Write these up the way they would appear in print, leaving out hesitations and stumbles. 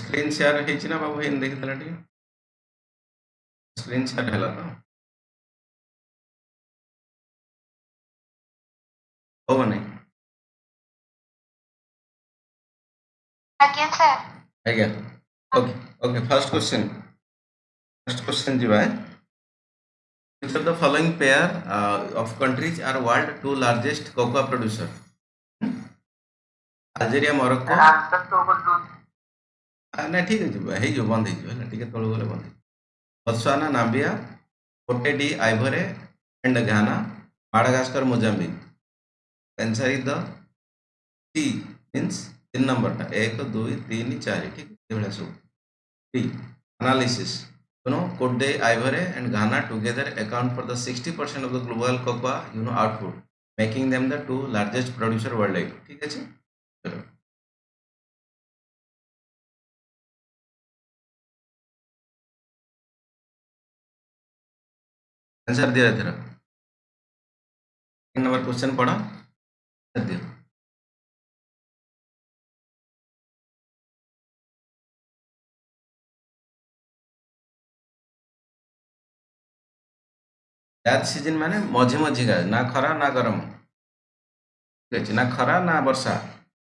Screen share ହେଇଛି ନା ବାବୁ ହେଇନି ଦେଖିଦେଲା ଟିକେ ସ୍କ୍ରିନ୍ ସେୟାର ହେଲା ତ ହବ ନାଇଁ ଆଜ୍ଞା ସାର୍ ଆଜ୍ଞା ଓକେ ଓକେ ଫାର୍ଷ୍ଟ କ୍ୱେଶ୍ଚନ୍ ଯିବା which of the following pair of countries are world two largest cocoa producer Algeria Morocco answer तो बोल ନା ଠିକ ଅଛି ହେଇଯିବ ବନ୍ଦ ହେଇଯିବ ହେଲା ଟିକେ ତଳକୁ ଗଲେ ବନ୍ଦ ହେଇଯିବ Botswana Namibia Cote d'Ivoire and Ghana Madagascar Mozambique answer is the T means 3 number एक दुई तीन चार ठीक है सब T analysis Cote d'Ivoire and Ghana together account for the 60% of the global cocoa output making them the two largest producer worldwide ठीक है चलो आंसर दिया तेरा 3 नंबर क्वेश्चन पढ़ा दिया याद सीजन माने मझी मझी का ना खरा ना गरम ठीक है ना खरा ना वर्षा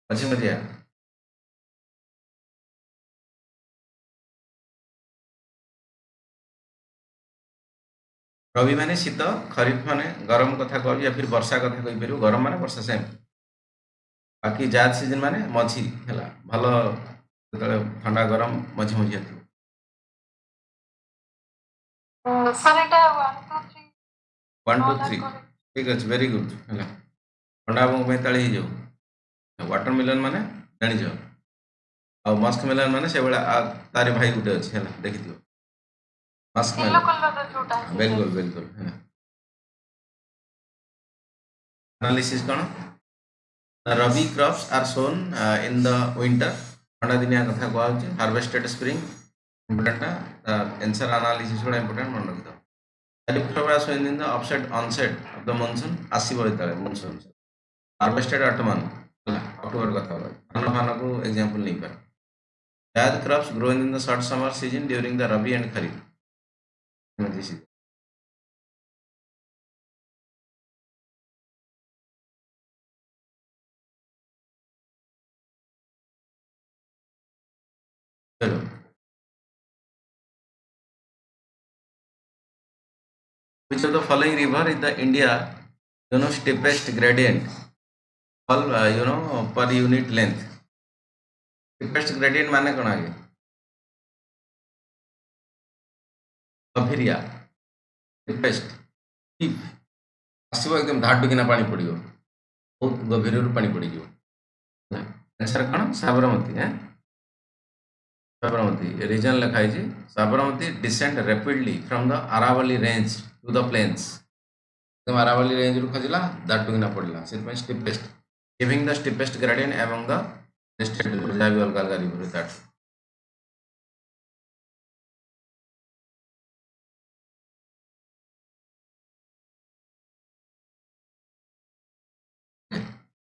मझी मझिया रवि माने शीत खरीफ माने गरम कथा कह या फिर वर्षा कथा कहि परियो गरम माने वर्षा सेम बाकी जात सीजन माने मझी हैला भलो जेतले ठंडा गरम मझी मझी आथि सर एटा 1 2 3 1 2 3 ठीक अछि वेरी गुड हैला ठंडा बंग में ताली ही जाओ वाटरमेलन माने जानि जाओ आ मस्क मेलन माने से बेला तारे भाई गुटे अछि हैला देखि दियो मस्क येलो मेलन कलर ର ଯୋଉଟା बिल्कुल हैला analysis cone The Rabi crops are sown in the winter. ठंडा दिनिया कथा कहउछि harvested spring important answer analysis बड़ा important मन रखितो खरीफ crop are sown in the offset onset of the monsoon आसीबो इतले monsoon harvested at month October कथा धान फान को example नहीं पर जायद crops grown in the short summer season during the rabi and kharif चलो which of the following river is the India steepest gradient all per unit length steepest gradient माने कोन आगे गभीरिया steepest steep आसीबो एकदम धाडु किना पानी पड़ियो बहुत गभीर पानी पड़ जाओ आंसर कौन साबरमती है साबरमती रीजन लिखाई Sabarmati descend rapidly from the Aravalli range to the plains एकदम अरावली रेंज रु खजिला दाटुकिना पड़ला से steepest giving the steepest gradient among the listed river जा भी अलग अलग रिवर दैट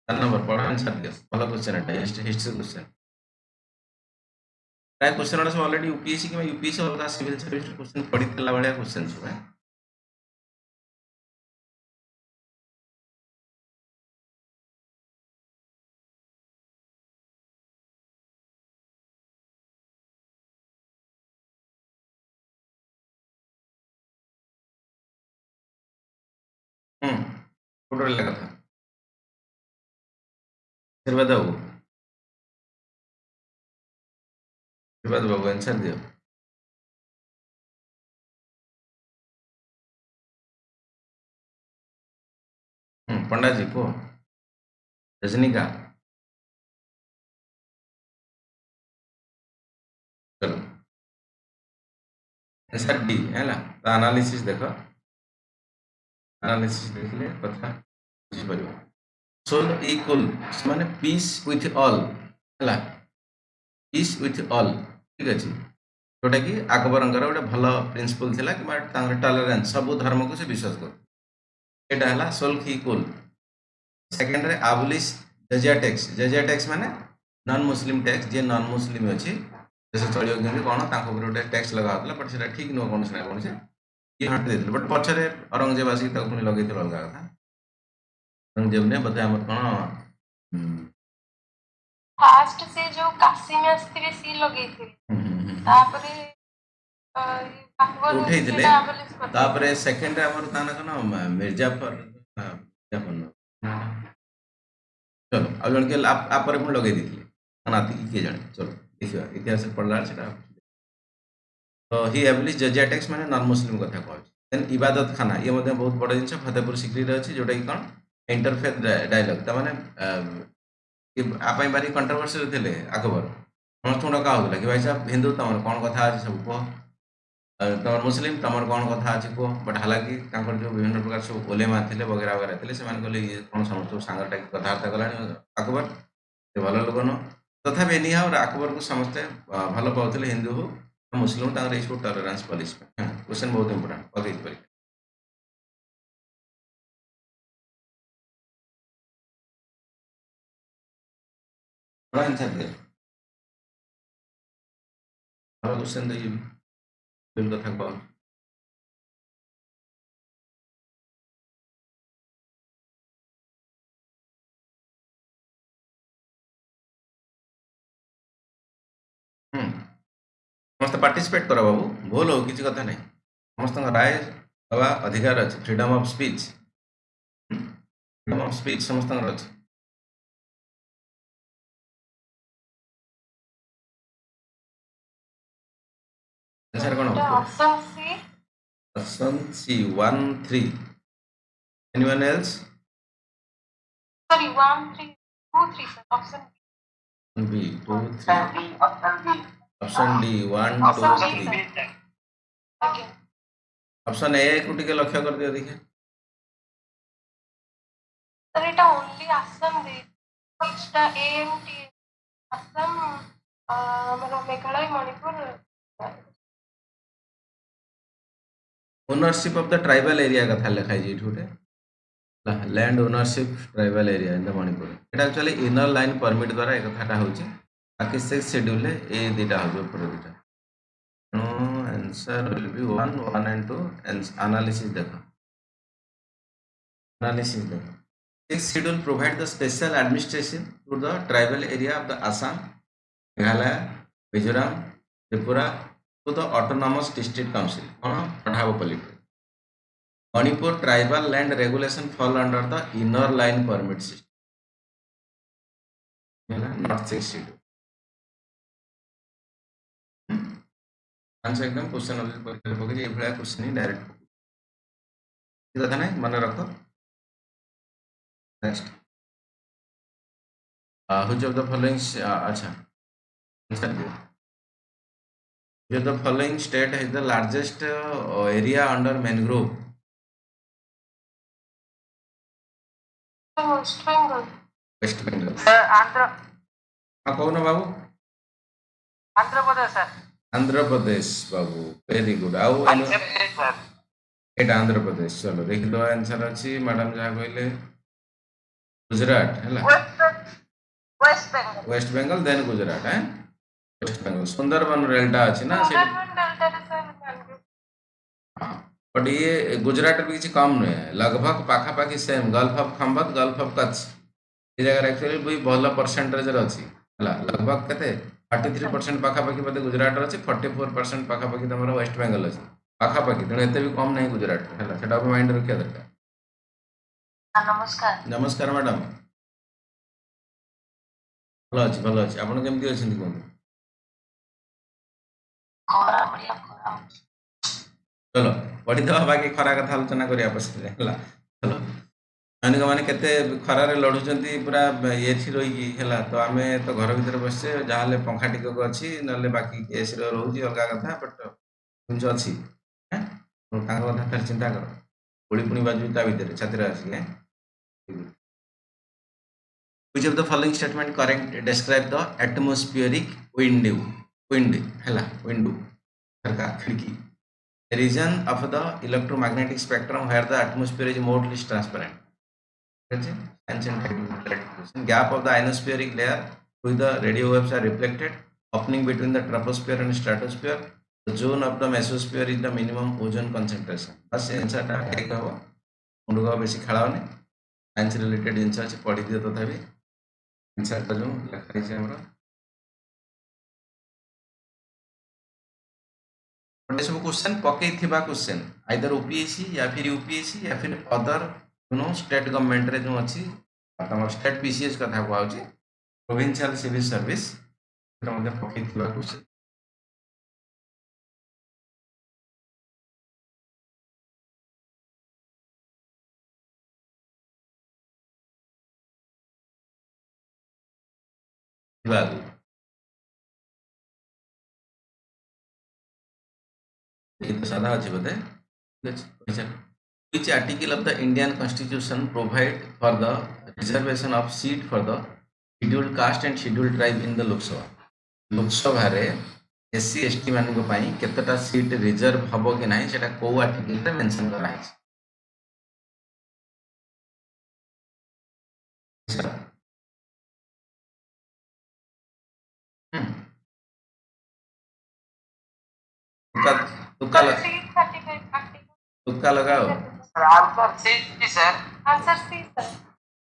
नंबर पढ़ा आंसर दियो भलो क्वेश्चन है हिस्ट्री क्वेश्चन प्राय क्वेश्चन वाला सब ऑलरेडी यूपीएससी कि यूपीएससी अलग सिविल सर्विस क्वेश्चन पढ़ी तला वाला क्वेश्चन सब है फोटो लगा था आशीर्वाद बाबू आंसर दियो पंडा जी को रजनीका चलो आंसर डी है ना तो एनालिसिस देखो एनालिसिस देखले कथा बुझी परियो सोल इक्वल माने पीस विथ ऑल हैला पीस विथ ऑल ठीक अछि जोटा कि अकबरंकर गोटे भल प्रिंसिपल थिला कि तांकर टॉलरेंस सब धर्म को से विश्वास कर एटा हला सोल इक्वल सेकंड रे अबलिश जजिया टैक्स माने नॉन मुस्लिम टैक्स जे नॉन मुस्लिम अछि से चलियो केमती कोन ताको ऊपर गोटे टैक्स लगा होतला बट सेटा ठीक नो कोन से कोन से ये हट देथिले बट पछरे औरंगजेब आसी ताको पुनी लगेथिल अलगा कथा औरंगजेब ने बते हमर कोन फास्ट से जो काशी में आस्थिले सी लगे थे तापरे अकबर उठेइथिले सेटा abolish करथिले। तापरे सेकंड हमर ताना कोन मिर्जाफर चलो आ जन के आप पर पुनी लगे दिथिले अनाती के जाने चलो देखियो इतिहास पढ़ला सेटा तो ही एब्लिश जजिया टैक्स माने नॉन मुस्लिम कथा कहू देन इबादत खाना ये मध्य बहुत बड़ जिनस फतेहपुर सिक्री रे अछि जोटा कि कोन इंटरफेथ डायलॉग त माने आप बारी कंट्रोवर्सी थे अकबर समस्त डका होता कि भाई साहब हिंदू तुम कौन कथा अच्छे सब कह तुम मुस्लिम तुम कौन कथा अच्छे कह बट हालांकि जो विभिन्न प्रकार सब ओलेमा थे वगैरह वगैरह थे से कहले ये कौन समस्त सांगर टाइप कथबार्ता कला अकबर से भल लोक नुह तथापि एनी हाउ अकबर को समस्ते भल पाते हिंदू हो मुस्लिम सब टलरेन्स पॉलिसी क्वेश्चन बहुत इंपोर्टेंट पकई परीक्षा आंसर दे क्वेश्चन दे बिल कथा कह समस्त पार्टिसिपेट कर बाबू भूल हो किसी कथा नहीं समस्त राय दवा अधिकार अच्छे फ्रीडम ऑफ स्पीच समस्त अच्छे आंसर कौन option C option C 1 3 anyone else sorry 1 3 2 3 sir option B 2 3 option D 1 2 3 option A को टिके लक्ष्य कर दियो देखिए सर एटा ओनली आसाम दे इट्सटा एएमटी आसाम मतलब Meghalaya Manipur ownership of the tribal area कथा लिखा है गोटे land ownership tribal area in the Manipur एटा एक्चुअली इनर लाइन परमिट द्वारा एक कथाटा होची बाकी 6 शेड्यूल ए दुटा हो ऊपर दुटा answer will be 1 1 and 2 analysis देखो Sixth schedule provide the special administration to the tribal area of the Assam, Meghalaya, Mizoram, Tripura to the autonomous district council. Manipur tribal land regulation fall under the inner line permit system. Not sixth schedule. Answer एकदम question परीक्षा पकड़े ये question ही direct कथा ना मन रख next which of the following अच्छा answer दियो which of the following state has the largest area under mangrove West Bengal sir Andhra हाँ कौन बाबू आंध्र प्रदेश सर आंध्र प्रदेश बाबू वेरी गुड आउ एटा आंध्र प्रदेश चलो देख लो आंसर अच्छी मैडम जहाँ कहले गुजरात है वेस्ट बंगाल देन गुजरात है वेस्ट बंगाल सुंदरबन डेल्टा अच्छी ना बट ये गुजरात भी किसी कम नुहे लगभग पाखापाखि same gulf of Khambhat gulf of Kutch ये जगह एक्चुअली भी भल परसेंटेज अच्छी लगभग केते 33% पाखापाखि बोधे गुजरात अच्छी 44% पाखापाखि तुम वेस्ट बंगाल अच्छी पाखापाखि तेणु एत भी कम नहीं गुजरात है सेटा माइंड रखा दरकार नमस्कार नमस्कार मैडम भल अच्छी आप केमती अच्छे कहूँ चलो पढ़ीद बाकी खरा कथा आलोचना करिया पछरे चलो सैनिक मैंने केते खरारे लड़ुंट पूरा ये रही है तो आम तो घर भर बसचे जहाँ पंखा टिकक अच्छी ना बाकी एसी रोचे अलग कथा बट जिन अच्छी कथा फिर चिंता कर गोली पुणी बाजू ता भितर छाती आसिले Which of the following statement correct describe the atmospheric wind खिड़की a region of the electromagnetic spectrum where the atmosphere is more or less transparent. Gap of the ionospheric layer with the radio waves are reflected. opening between the troposphere and stratosphere. The zone of the mesosphere is the minimum ozone concentration. बस answer टा एक हो मुंड को बेसी खेलाओनी science related जिनस अच्छे पढ़ी दियो तथापि आंसर टा जो लिखा है हमरो गोटे सब क्वेश्चन पकई थिबा क्वेश्चन आइदर ओपीएससी या फिर यूपीएससी या फिर अदर स्टेट गवर्नमेंट रे जो अछि तमर स्टेट पीसीएस कथा कहउछि प्रोविंशियल सिविल सर्विस मध्ये पकई थिबा क्वेश्चन थिबा ये तो सादा अच्छे बोधे which article of the Indian Constitution provide for the reservation of seat for the scheduled caste and scheduled tribe in the Lok Sabha? Lok Sabha रे SC ST मान को पाई केतटा सीट रिजर्व हबो कि नाही सेटा को आर्टिकल रे मेंशन करा है तुक्का तुक्का सर 335 आर्टिकल तुक्का लगाओ sir answer C sir answer C sir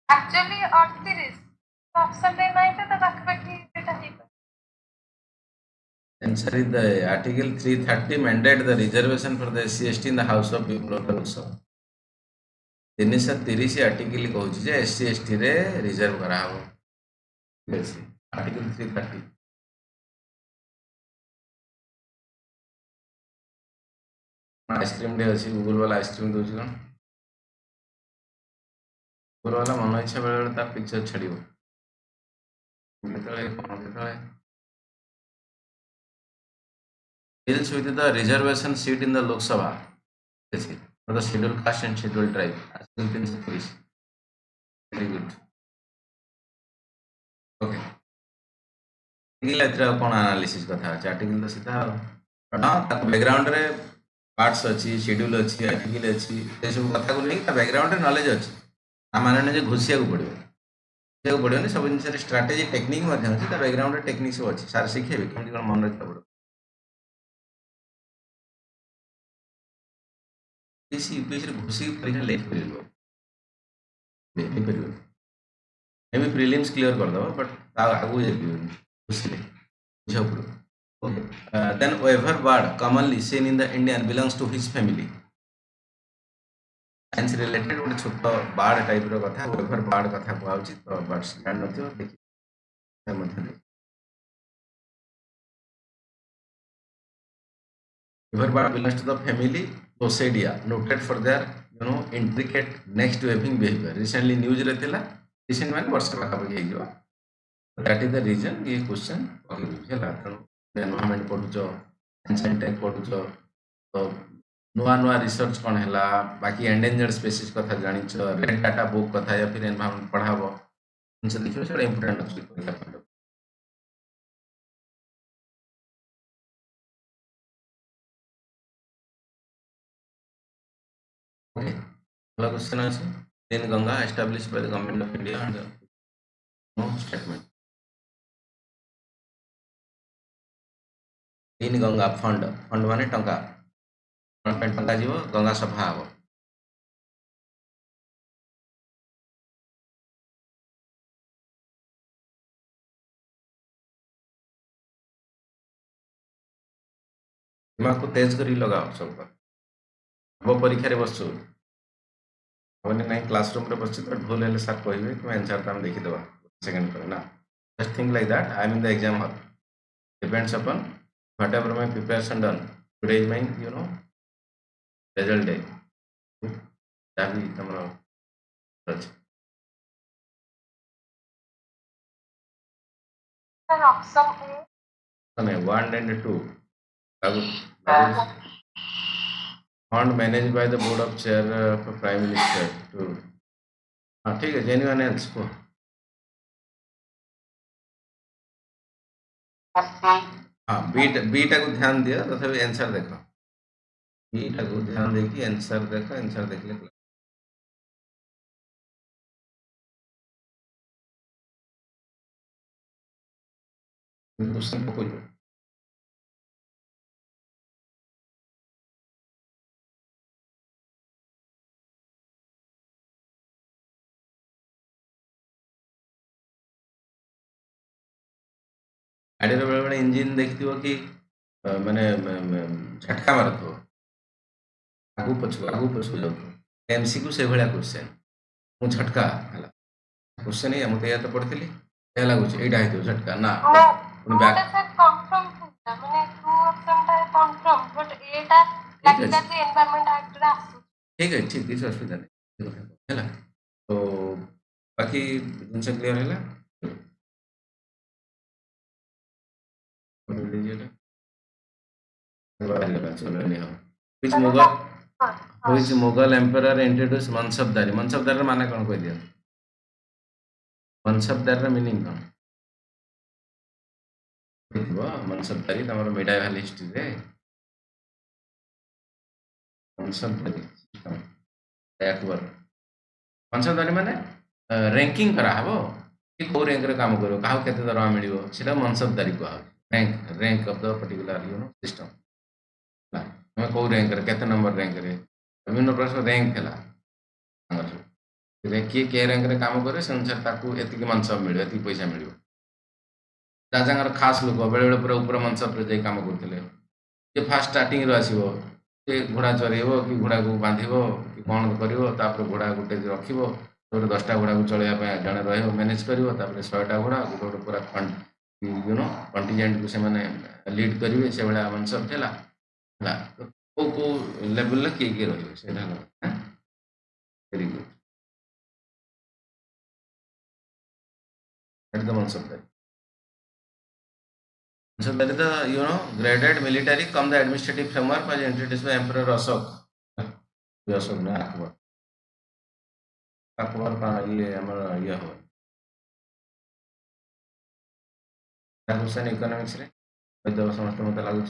actually 38 तो ऑप्शन रे नाही तो पाखपाखी बेटा ही Answer is the Article 330 mandate the reservation for the SC ST in the House of People of the Lok Sabha. 330 article कहूँ जे SC ST रे reserve करा हो आर्टिकल 330 आइसक्रीम डे अच्छी गूगल वाला आइसक्रीम दूसरी कौन गूगल वाला मन इच्छा बेले बेले तार picture छाड़ियो deals with the reservation seat in the Lok Sabha for the scheduled caste and scheduled tribe. Article 330. Very good. Okay. Article कौन एनालिसिस कथा अछि आर्टिकल तो सीधा ना बैकग्राउंड रे पार्ट्स अच्छी शेड्यूल अच्छी आर्टिकल अच्छी ये सब कथा को नहीं बैकग्राउंड रे नॉलेज अच्छी आ माने जे घुसिया को पड़ो सब जिन स्ट्राटेजी टेक्निक अच्छी बैकग्राउंड टेक्निक सब अच्छी सार शिखेबे केमती कौन मन रखा पड़ो यूपीएससी घुसी परीक्षा लेट कर एम प्रिलिम्स क्लियर कर दो बट आगू घुसले then waiver bird commonly seen in the Indian belongs to his family. Science related ଗୋଟେ ଛୋଟ ବାର୍ଡ ଟାଇପ ର କଥା waiver bird କଥା କୁହାଉଛି ତ ବାର୍ଡ ଜାଣି ନଥିବ ଦେଖି ମଧ୍ୟ waiver bird belongs to the family Plossidia noted for their intricate next waving behavior. Recently news रे थिला recent ମାନେ ବର୍ଷ ପାଖାପାଖି ହେଇଯିବ that is the reason ये क्वेश्चन ହେଲା एनवायरनमेंट पढुछ एंशिएंट टाइप पढुछ तो नुआ नुआ रिसर्च कौन है बाकी एंडेंजर्ड स्पेसीज कथा जानिछ रेड डाटा बुक कथा या फिर एनवायरनमेंट पढ़ाबो उनसे देखियो सेटा इंपोर्टेंट अछि परीक्षा ओके अगला क्वेश्चन अछि तीन Ganga established by the government of India and no statement तीन गंगा फंड फंड माने टंका टंका जीव गंगा सफा हम दिमाग को तेज कर लगाओ सब हम परीक्षा रे बसु हमने नहीं क्लासरूम रे बसु तो भूल हेले सर कहबे कि आंसर तो हम देखि देबा सेकंड पर ना just think like that I am in the exam hall depends upon whatever my preparation done today is my result day that is tomorrow sir option A 1 and 2 fund managed by the board of chair of prime minister to हाँ ठीक है genuine else को हाँ beta को ध्यान दिया तथापि answer देखो बीटा को ध्यान देखी आंसर देखो आंसर देखले क्वेश्चन पकोज गाड़ी बेले बेले इंजिन देखिथिबो कि माने झटका मारुथो आगू पछू जाउथो एमसीक्यू से भलिया क्वेश्चन मु झटका हला क्वेश्चन ही मते या तो पढ़थिली या लागुछ एटा हेतो झटका ना पुଣି मोटा बैक सर कंफर्म था माने टू ऑप्शन था कंफर्म बट एटा ठीक लगता अछि है एनवायरनमेंट एक्ट रे आसु ठीक किसी असुविधा नहीं है तो बाकी जिनसे क्लियर है which Mughal which Mughal emperor introduced Mansabdari माने कौन कह दिया मनसबदारी मीनिंग कौन मनसबदारी तमरो मेडाइवल हिस्ट्री रे मनसबदारी अकबर मनसबदारी माने रैंकिंग करा हबो कि को रैंक रे काम करो काहा केते दरमा मिलिबो सेटा मनसबदारी को rank of the particular system मैं कौ रैंक रे केते नंबर रैंक रे विभिन्न प्रकार रैंक है किए के रैंक रे काम करे से अनुसार ताकू एतिक मनसब मिले एतिक पैसा मिलिबो राजांगर खास लोक बेले बेले पूरा ऊपर मनसब रे जाई काम करथिले जे फास्ट स्टार्टिंग रो आसीबो जे घोड़ा चरेइबो कि घोड़ा को बांधिबो कि कौन करिवो तापर घोड़ा गोटे रखिबो तो 10टा घोड़ा को चलेया पे जणे रहइबो मैनेज करिवो तापर 100टा घोड़ा गोटे पूरा फंड कंटिजेंट को से माने लीड करिवे से बेला मनसब थेला हला को लेवल ले के रहइबो सेटा हला वेरी गुड दैट द मनसब So that is the graded military come the administrative framework was introduced by Emperor Ashok. Ashok ना अकबर अकबर का ये हमारा ये हो क्वेश्चन इकोनॉमिक्स रे तो समस्त मत लागू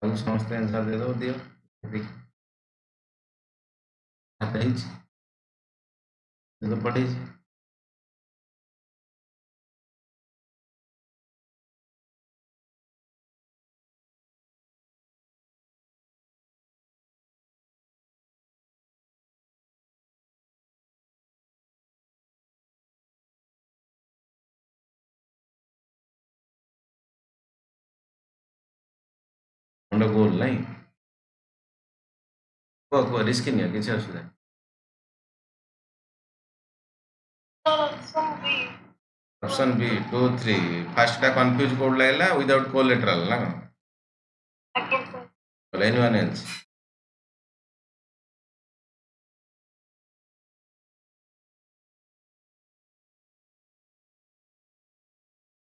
समस्त आंसर दे दो दियो देख आता ही तो पढ़ी अंडर गोल नहीं को रिस्क नहीं है किसी असुविधा option B option B 2 3 first का कंफ्यूज कोड लागला विदाउट कोलेटरल ना अगेन सर एनीवन एल्स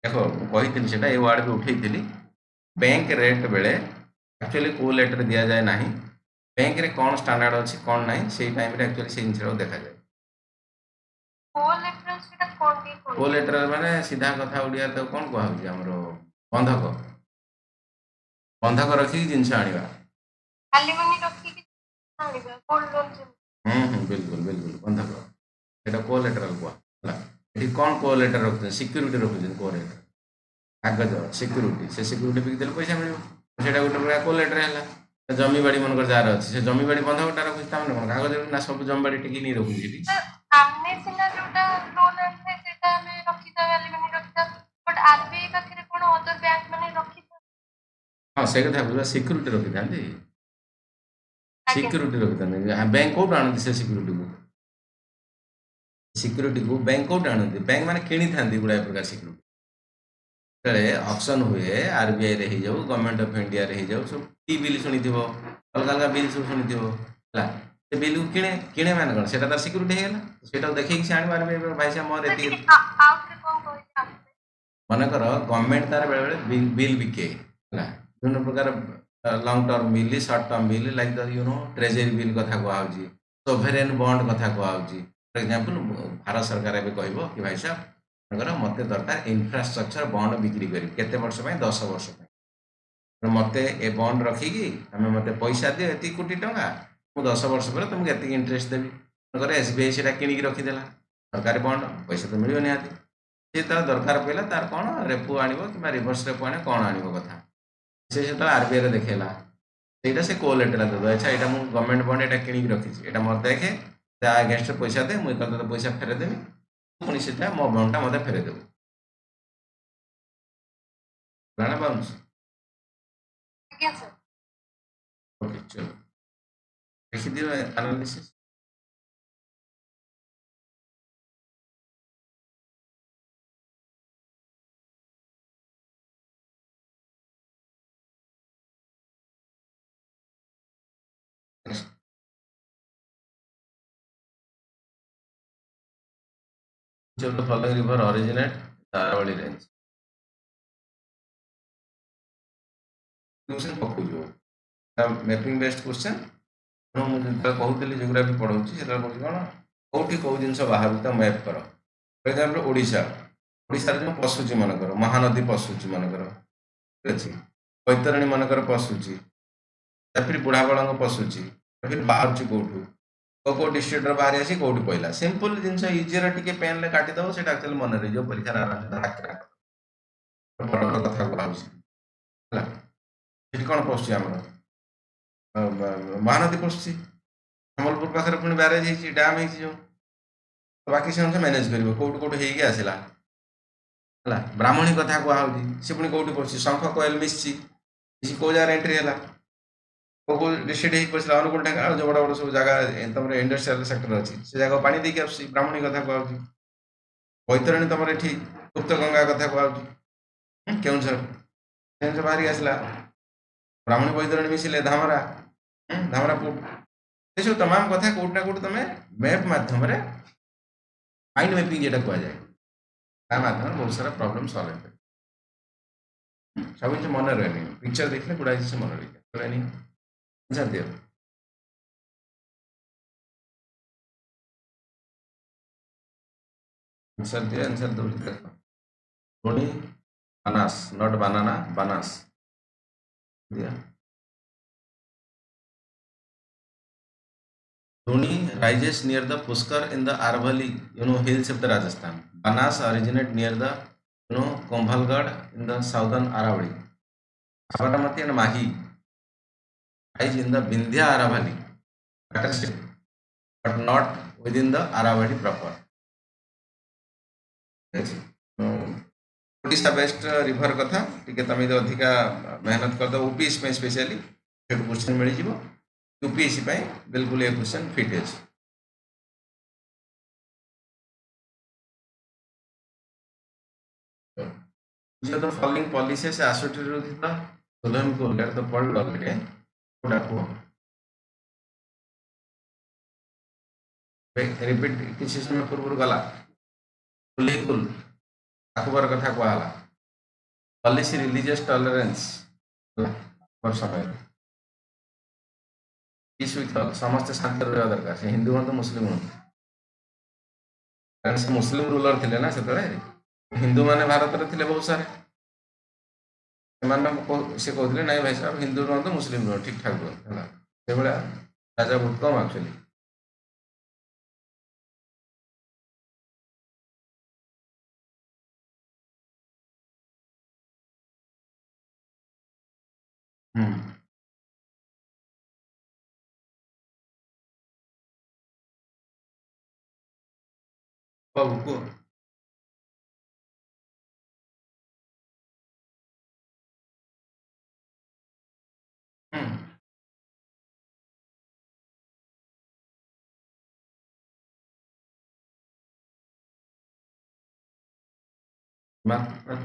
देखो कही सेटा ए वार्ड भी उठेई बैंक रेट बेले एक्चुअली को लेटर दिया जाए नहीं बैंक रे कौन स्टैंडर्ड अच्छी कौन नहीं से टाइम रे एक्चुअली से जिनिस देखा जाए को लेटर माने सीधा कथा उड़िया तो कौन कह होची हमरो बंधक बंधक रखी जिनिस आनिबा खाली मनी रखी कि आनिबा गोल्ड लोन बिल्कुल बिल्कुल बंधक एटा को लेटर को हला एठी कौन को लेटर रखते सिक्योरिटी रखते को लेटर कागज सिक्योरिटी से सिक्योरिटी बिक देले पैसा मिलिबो सेटा गोटे प्रकार को लेटर हैला जमी बाड़ी मन कर जार अछि से जमी बाड़ी बंधकटा रखुछि तामने कोन कागज ना सब जमी बाड़ी टिकी नहीं रखुछि सेठी हमने सिना जोटा लोन आनथे सेटा में रखी था वाली मनी रखता बट आरबीआई पाखरे कोन अदर बैंक माने रखी था हां से कथा बुझा सिक्योरिटी रखि थांती सिक्योरिटी रखि थांती बैंक कोट आनंदी से सिक्योरिटी को बैंक कोट आनंदी बैंक माने किनी थांती गुडा प्रकार सिक्योरिटी तले ऑप्शन हुए आरबीआई रे ही जाऊ गवर्नमेंट ऑफ इंडिया रे ही जाऊ सब टी बिल सुनिथिबो अलग अलग बिल सब सुनिथिबो हला से बिल किणे किणे माने कोन सेटा त सिक्योरिटी हेला सेटा देखि कि आनी मारबे भाई से मोर एति आउट रे कोन कहै माने कर गवर्नमेंट तार बेले बेले बिल बिके हला विभिन्न प्रकार long term bill short term bill like the treasury bill कथा को आउची सोवरेन बॉन्ड कथा को आउची फॉर एग्जांपल भारत सरकार एबे कहबो कि भाई साहब अगर मत दरकार इंफ्रास्ट्रक्चर बॉन्ड बिक्री कर केते वर्ष 10 वर्ष मत ए बॉन्ड रखिकी तुम मत पैसा दियो एति कोटी टंका मु 10 वर्ष पर तुमको एति इंटरेस्ट देवी अगर एसबीआई से किणी रखीदेला सरकारी बॉन्ड पैसा तो मिलियो निहाती सी जेତେବେଳେ ଦରକାର ପଇଲା ତାର କ'ଣ ରେପୋ ଆଣିବ କିମ୍ବା ରିଭର୍ସ ରେପୋ ଆଣିବ କ'ଣ ଆଣିବ କଥା ସେ ଯେତେବେଳେ ଆରବିଆଇ ରେ ଦେଖେଇଲା ସେଇଟା ସେ କୋଲେଟେରା ଦେବ ଆଚ୍ଛା ଏଇଟା ମୁଁ ଗଭର୍ଣ୍ଣମେଣ୍ଟ ବଣ୍ଡ ଏଇଟା କିଣିକି ରଖିଛି ଏଇଟା ମୋତେ ଦେଖେ ତା ଆଗେନ୍ଷ୍ଟରେ ପଇସା ଦେ ମୁଁ ତତେ ପଇସା ଫେରେଇ ଦେବି ପୁଣି ସେଟା ମୋ ବଣ୍ଡଟା ମୋତେ ଫେରେଇ ଦେବୁ ଜାଣା ପାଉଛୁ ଆଜ୍ଞା ସାର୍। ଓକେ ଚलो ଦେଖିଦିଅ analysis which of the following river originate the Aravalli range question पकौଛୁ मैपिंग बेस्ड क्वेश्चन ମୁଁ ଯେତେବେଳେ କହୁଥିଲି ଜିଓଗ୍ରାଫି ପଢ଼ଉଛି ସେତେବେଳେ କହୁଛି କ'ଣ କେଉଁଠି କେଉଁ ଜିନିଷ ବାହାରୁ ତାକୁ ମ୍ୟାପ୍ କର ଫର୍ ଏକ୍ଜାମ୍ପଲ୍ ଓଡ଼ିଶାରେ ଯେଉଁ ପଶୁଛି ମନେକର ମହାନଦୀ ପଶୁଛି ମନେକର ଠିକ୍ ଅଛି ବୈତରଣୀ ମନେକର ପଶୁଛି ତାପରେ ବୁଢ଼ାବଳଙ୍ଗ ପଶୁଛି ତାପରେ ବାହାରୁଛି କେଉଁଠୁ କେଉଁ ଡିଷ୍ଟ୍ରିକ୍ଟର ବାହାରି ଆସି କେଉଁଠି ପଇଲା ସିମ୍ପଲ୍ ଜିନିଷ ଇଜିରେ ଟିକେ ପେନ୍ରେ କାଟିଦେବ ସେଇଟା ଆକ୍ଚୁଆଲି ମନେ ରହିଯିବ ପରୀକ୍ଷାରେ ବଡ଼ ବଡ଼ କଥା କୁହାହେଉଛି ହେଲା ସେଠି କ'ଣ ପଶୁଛି ଆମର ମହାନଦୀ ପଶୁଛି ସମ୍ବଲପୁର ପାଖରେ ପୁଣି ବ୍ୟାରେଜ୍ ହେଇଛି ଡ୍ୟାମ୍ ହେଇଛି ଯେଉଁ ବାକି ସେ ଅନୁସାରେ ମ୍ୟାନେଜ୍ କରିବ କେଉଁଠୁ କେଉଁଠୁ ହେଇକି ଆସିଲା ହେଲା ବ୍ରାହ୍ମଣୀ କଥା କୁହାହେଉଛି ସେ ପୁଣି କେଉଁଠି ପଶୁଛି ଶଙ୍ଖ କୋଏଲ ମିଶିଛି କେଉଁ ଜାଗାରେ ଏଣ୍ଟ୍ରି ହେଲା କେଉଁ ଡିଷ୍ଟ୍ରିକ୍ଟ ହେଇକି ପଶିଲା ଅନୁଗୁଳ ଢେଙ୍କାନାଳ ଯେଉଁ ବଡ଼ ବଡ଼ ସବୁ ଜାଗା ତମର ଇଣ୍ଡଷ୍ଟ୍ରିଆଲ ସେକ୍ଟର ଅଛି ସେ ଜାଗାକୁ ପାଣି ଦେଇକି ଆସୁଛି ବ୍ରାହ୍ମଣୀ କଥା କୁହାହେଉଛି ବୈତରଣୀ ତମର ଏଠି ଗୁପ୍ତଗଙ୍ଗା କଥା କୁହାହେଉଛି କେଉଁଝର ବାହାରିକି ଆସିଲା ବ୍ରାହ୍ମଣୀ ବୈତରଣୀ ମିଶିଲେ ଧାମରା ଧାମରାପୁର ଏସବୁ ତମାମ କଥା କୋଉଠି ନା କୋଉଠି ତମେ ମ୍ୟାପ୍ ମାଧ୍ୟମରେ ମାଇଣ୍ଡ ମ୍ୟାପିଂ ଯେଟା କୁହାଯାଏ ତା ମାଧ୍ୟମରେ ବହୁତ ସାରା ପ୍ରୋବ୍ଲେମ୍ ସଲ୍ଭ ହେଇପାରିବ ସବୁ କିଛି ମନେ ରୁହେନି ପିକ୍ଚର ଦେଖିଲେ ଗୁଡ଼ାଏ ଜିନିଷ ମନେ ରୁହେନି ଆନ୍ସର ଦିଅ आंसर दौड़ी देखो धोनी बनास नॉट बनाना बनास दिया Dhoni rises near the Pushkar in the Aravalli hills of the Rajasthan. Banas originate near the Kumbhalgarh in the southern Aravalli. Sabarmati and Mahi rise in the Vindhya Aravalli, but not within the Aravalli proper. Odisha best river कथा टिके तमे अधिका मेहनत कर दो UPSC पे specially question मिल जिवो UPSC पे बिल्कुल ये क्वेश्चन फिट है जो तो फॉलोइंग पॉलिसी से एसोसिएटेड था सोलम को लेकर तो पढ़ लो बेटे कोडा को रिपीट किसी समय पूर्व गला कुल अकबर कथा कहला पॉलिसी रिलीजियस टॉलरेंस पर समय पीस विथ ऑल समस्त शांति रहबा दरकार से हिंदू हो तो मुस्लिम हो कारण से मुस्लिम रूलर थिले ना सेतळे हिंदू माने भारत रे थिले बहुत सारे से कहते नहीं भाई साहब हिंदू रुहत मुस्लिम रुह ठीक ठाक रुह से भाया राजा बहुत कम एक्चुअली बाबू को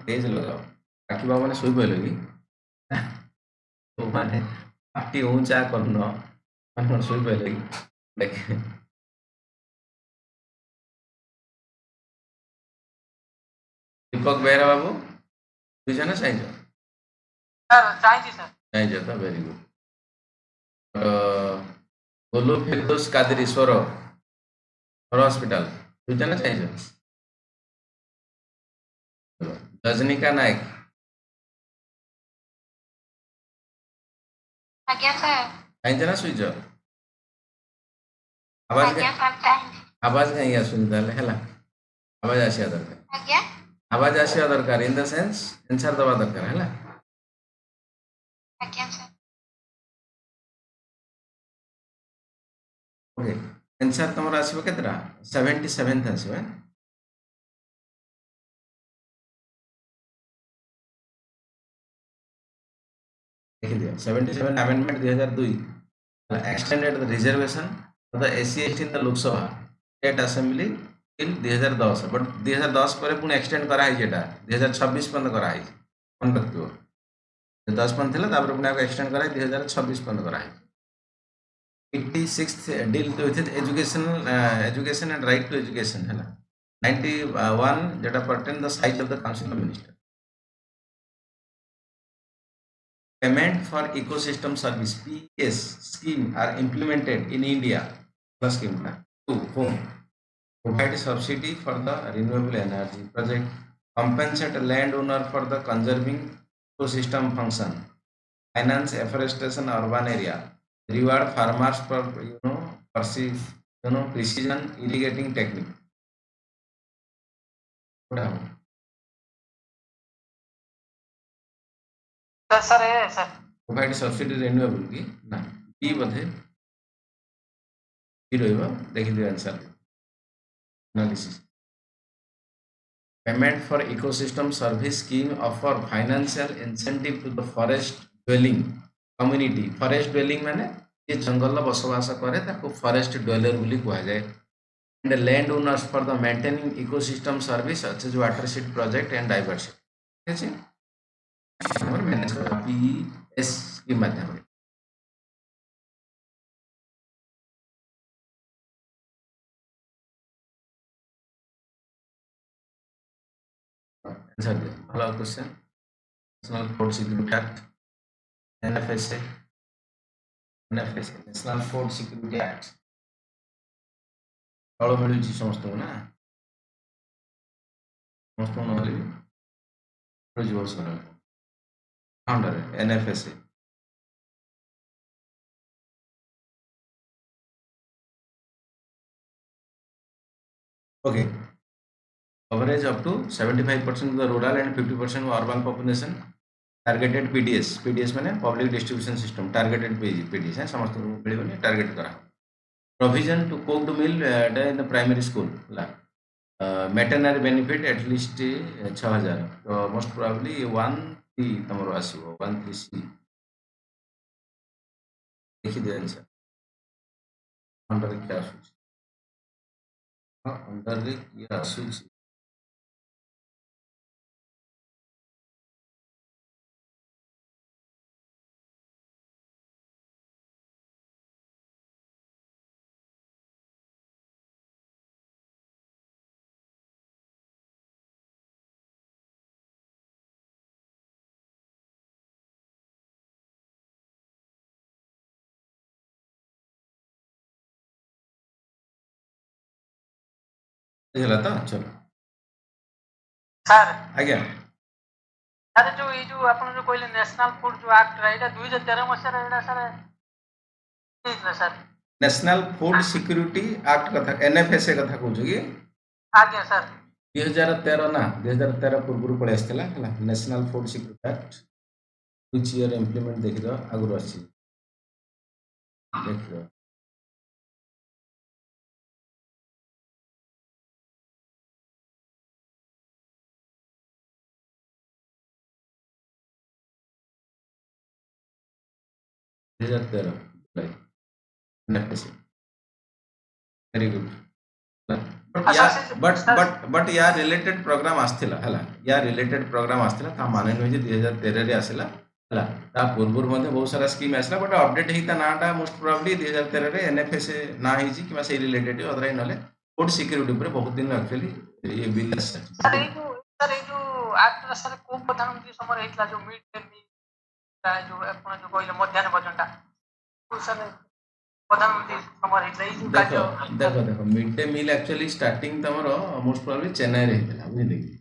तेज लगाओ आखि बाबा मैंने शुई पहले कि तो माने पार्टी ऊंचा करनो मन शुई पहले कि देखे दीपक बेहरा बाबू तुझे ना चाहिए सर चाहिए सर चाहिए था वेरी गुड गोलू फिरदौस कादरी स्वरो हॉस्पिटल तुझे ना चाहिए रजनीका नायक आज्ञा सर चाहिए ना सुईज आवाज आज्ञा सर चाहिए आवाज कहीं आसुनी ताले हैला आवाज आसिया दरकार आज्ञा आवाज आसिया दरकार इन द सेंस आंसर दबा दरकार है ଆଜ୍ଞା ସାର୍। ओके आंसर तुम आसो केतरा 77th आसो लिख दियो 77 amendment 2002 extended the reservation of the SC/ST in the Lok Sabha State Assembly till 2010 but 2010 पर पुणी एक्सटेंड करा है जेटा 2026 पर्यंत करा है मन रखियो 10 पर्यंत थिला तापर पुणी एक्सटेंड करा है 2026 पर्यंत करा है 86th deal with education and right to education है 91 जेटा pertain the size of the council of minister payment for ecosystem service PES scheme are implemented in India the scheme to home provide subsidy for the renewable energy project compensate landowner for the conserving ecosystem function finance afforestation urban area reward farmers for precision irrigating technique sir ये sir provide subsidy renewable की ना B बधे B रहिबो देखि दियो answer analysis payment for ecosystem service scheme offer financial incentive to the forest dwelling community forest dwelling माने ये जंगल ला बसवास करे ताको forest dweller बोली कुआ जाए and land owners for the maintaining ecosystem service such as watershed project and diversity ठीक है और मैनेज कर PES के माध्यम से आंसर दियो hello question national food security act NFSA national food security act फल मिलूँ समस्त को ना समस्त को नहले मिलूँ sir founder NFSA okay coverage up to 75% of the rural and 50% of urban population targeted PDS माने public distribution system targeted PDS है समस्त को मिलबनी टारगेट करा provision to cooked meal in the primary school ला veterinary benefit at least 6000 तो most probably 13 तमरो आसीबो 13C देखि दे answer under क्या आसुची अंडर रे क्या आसुची बुझला तो चलो सर आज्ञा सर जो ये जो आपण जो कहले नेशनल फूड जो एक्ट रहा 2013 मसीहा रे एडा सर ठीक sir national food security act कथा NFSA कथा कहू कि आज्ञा सर 2013 ना 2013 पूर्व पड़े आसला national food security act which year implement देखि दो आगु आसी देखियो वेरी गुड बट या रिलेटेड प्रोग्राम आस्थिला हला या रिलेटेड प्रोग्राम आस्थिला ता माने नय जे 2013 रे आसिला हला ता पूर्व मध्ये बहुत सारा स्कीम आसला बट अपडेट हेता नाटा मोस्ट प्रोबब्ली 2013 रे NFSA ना हिची कि से रिलेटेड अदर नले फूड सिक्योरिटी पर बहुत दिन एक्चुअली ये बिल सर ये जो एक्ट सर को प्रधानमंत्री समर हेतला जो मिड डे मील जो आपण जो कहले मध्याह्न भोजनटा सर प्रधानमंत्री समर हेतला देखो देखो देखो mid day meal actually starting तमरो मोस्ट प्रोबब्ली चेन्नई रे हेतला बुझिले कि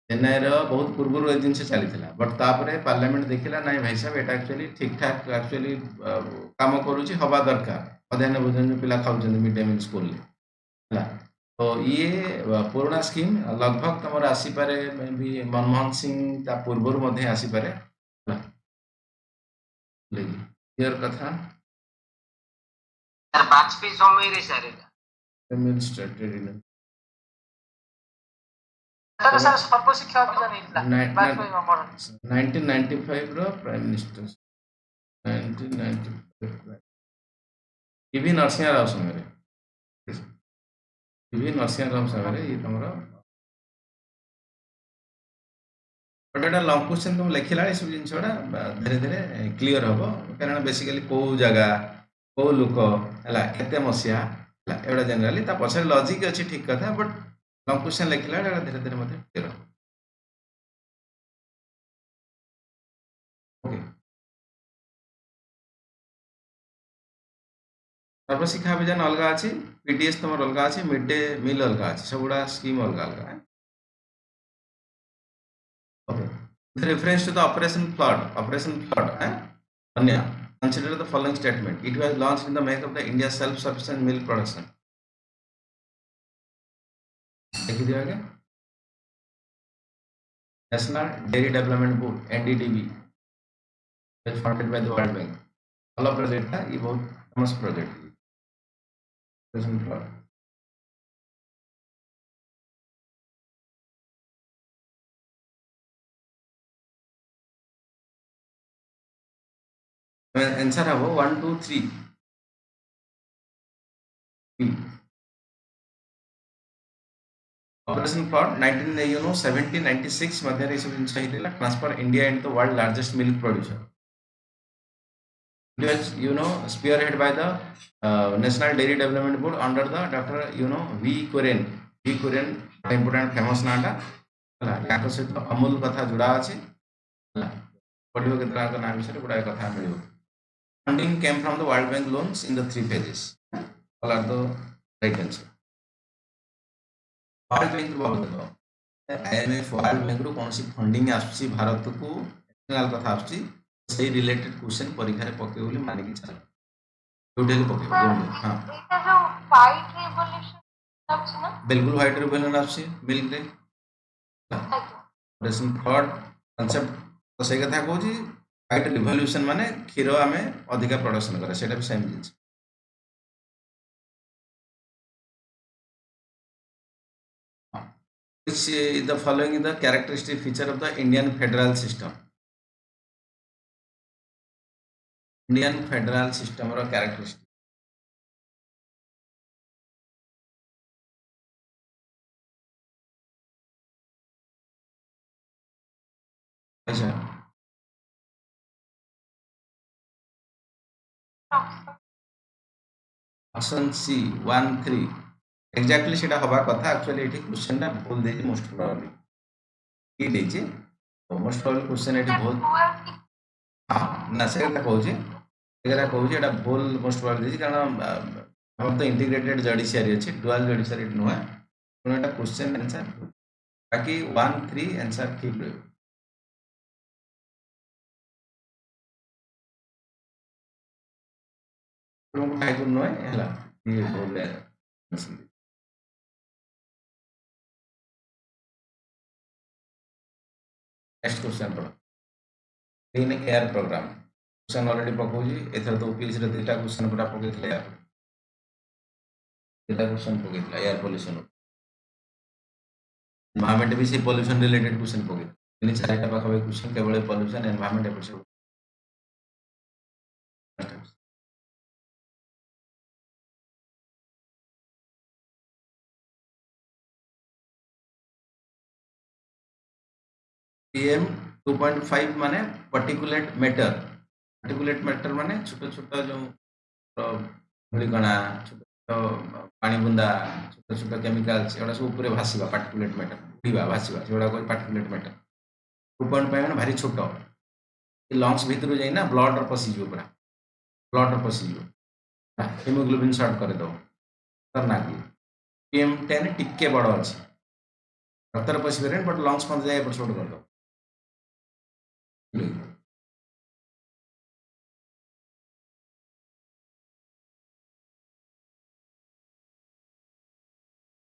चेन्नई रो बहुत पूर्व ए दिन से चली थिला बट तापरे पार्लियामेंट देखिला नाही भाई साहब एटा एक्चुअली ठीक ठाक एक्चुअली काम करूची हवा दरकार मध्याह्न भोजन जो पिला खाउछन मिड डे मील स्कूल ले हला तो ये पुराना स्कीम लगभग तुम आसीपे मे बी मनमोहन सिंह ता पूर्वर मध्य आसीपे क्लियर कथा सर वाजपेयी समय रे सर सर सर सर्वशिक्षा अभियान ହେଇଥିଲା वाजपेयी अमर 1995 रो prime minister 1995 PV Narasimha Rao समय पीवी नरसिंह राव समय ये तुम बट एटा लंग क्वेश्चन तुम लिखला ये सब जिन धीरे धीरे क्लीयर हम कारण बेसिकली कौ जगह कौ लोक है केते मसीहा एवढा जनरली पछे लॉजिक अच्छी ठीक कथा बट लंग क्वेश्चन लिखला धीरे धीरे मत क्लियर हम ओके सर्वशिक्षा अभियान अलग अच्छी पीडीएस तुम अलग अच्छी मिड डे मिल अलग अच्छी सबुड़ा स्कीम अलग अलग okay with reference to the operation flood Anya, consider the following statement. It was launched in the make of the India self-sufficient milk production. देखिए दिया गया National Dairy Development Board NDDB was funded by the World Bank. वाला project था ये बहुत famous project है operation flood. Answer है वो 1 2 3 Operation Flood 1796 मध्ये ये सब जिनिस ହେଇଥିଲା transfer India into the world largest milk producer. It was spearheaded by the National Dairy Development Board under the Dr. V Kuren. V Kuren important famous नाटा ହେଲା याको सहित अमूल कथा जुड़ा अछि ହେଲା पढियो केतरा का नाम विषय गुडा कथा मिलियो. Funding came from the World Bank loans in the 3 phases. All are the right answer. World Bank बाबत IMF World Bank रो कोनसी फंडिंग आछि भारत को नेशनल कथा आछि से रिलेटेड क्वेश्चन परीक्षा रे पके बोली माने कि चल जोडेल पके हां एटा जो व्हाइट रिवोल्यूशन अछि ना बिल्कुल व्हाइट रिवोल्यूशन आछि मिल्क रे ऑपरेशन फ्रॉड कांसेप्ट तो सही कथा कहू छी व्हाइट रिवोल्यूशन माने खीरो आमे अधिक प्रोडक्शन करे सेटा भी same jeans which the following is the characteristic feature of the Indian federal system. Indian federal system or characteristic. अच्छा ऑप्शन सी 1 3 एक्जाक्टली सेटा हवा कथा एक्चुअली एठी क्वेश्चन ना भूल देछि मोस्ट प्रोबेबली की देछि तो मोस्ट प्रोबेबली क्वेश्चन एठी बहुत हां ना सेटा कहू छी एगरा कहू छी एटा भूल मोस्ट प्रोबेबली देछि कारण हम तो इंटीग्रेटेड जडिशियरी अछि डुअल जडिशियरी नुआ तो एटा क्वेश्चन आंसर बाकी 1 3 आंसर ठीक रहे तुमको टाइप नुआ हैला ये बोल नेक्स्ट क्वेश्चन पढ़ो clean air programme question already पकाउजी एथर तो पीएच रे दुटा क्वेश्चन पूरा पकेइथले यार दुटा क्वेश्चन पकेइथला एयर पोल्यूशन एनवायरमेंट भी से पोल्यूशन रिलेटेड क्वेश्चन पके तीन चारटा पाखा क्वेश्चन केवल पोल्यूशन एनवायरमेंट एपिसोड PM 2.5 माने पार्टिकुलेट मैटर माने छोटा छोटा जो धूलिकणा छोटा पानी बुंदा छोटा छोटा केमिकल्स एडा सब ऊपर भासीबा पार्टिकुलेट मैटर उड़ीबा भासीबा सेडा कोइ पार्टिकुलेट मैटर 2.5 माने भारी छोटो ये लंग्स भीतर जाई ना ब्लड र पसिजो पूरा ब्लड र पसिजो हीमोग्लोबिन शॉर्ट करे दो खतरनाक PM 10 टिके बड़ अछि रक्त र पसिबेरे बट लंग्स कोन जाय पर छोड़ कर दो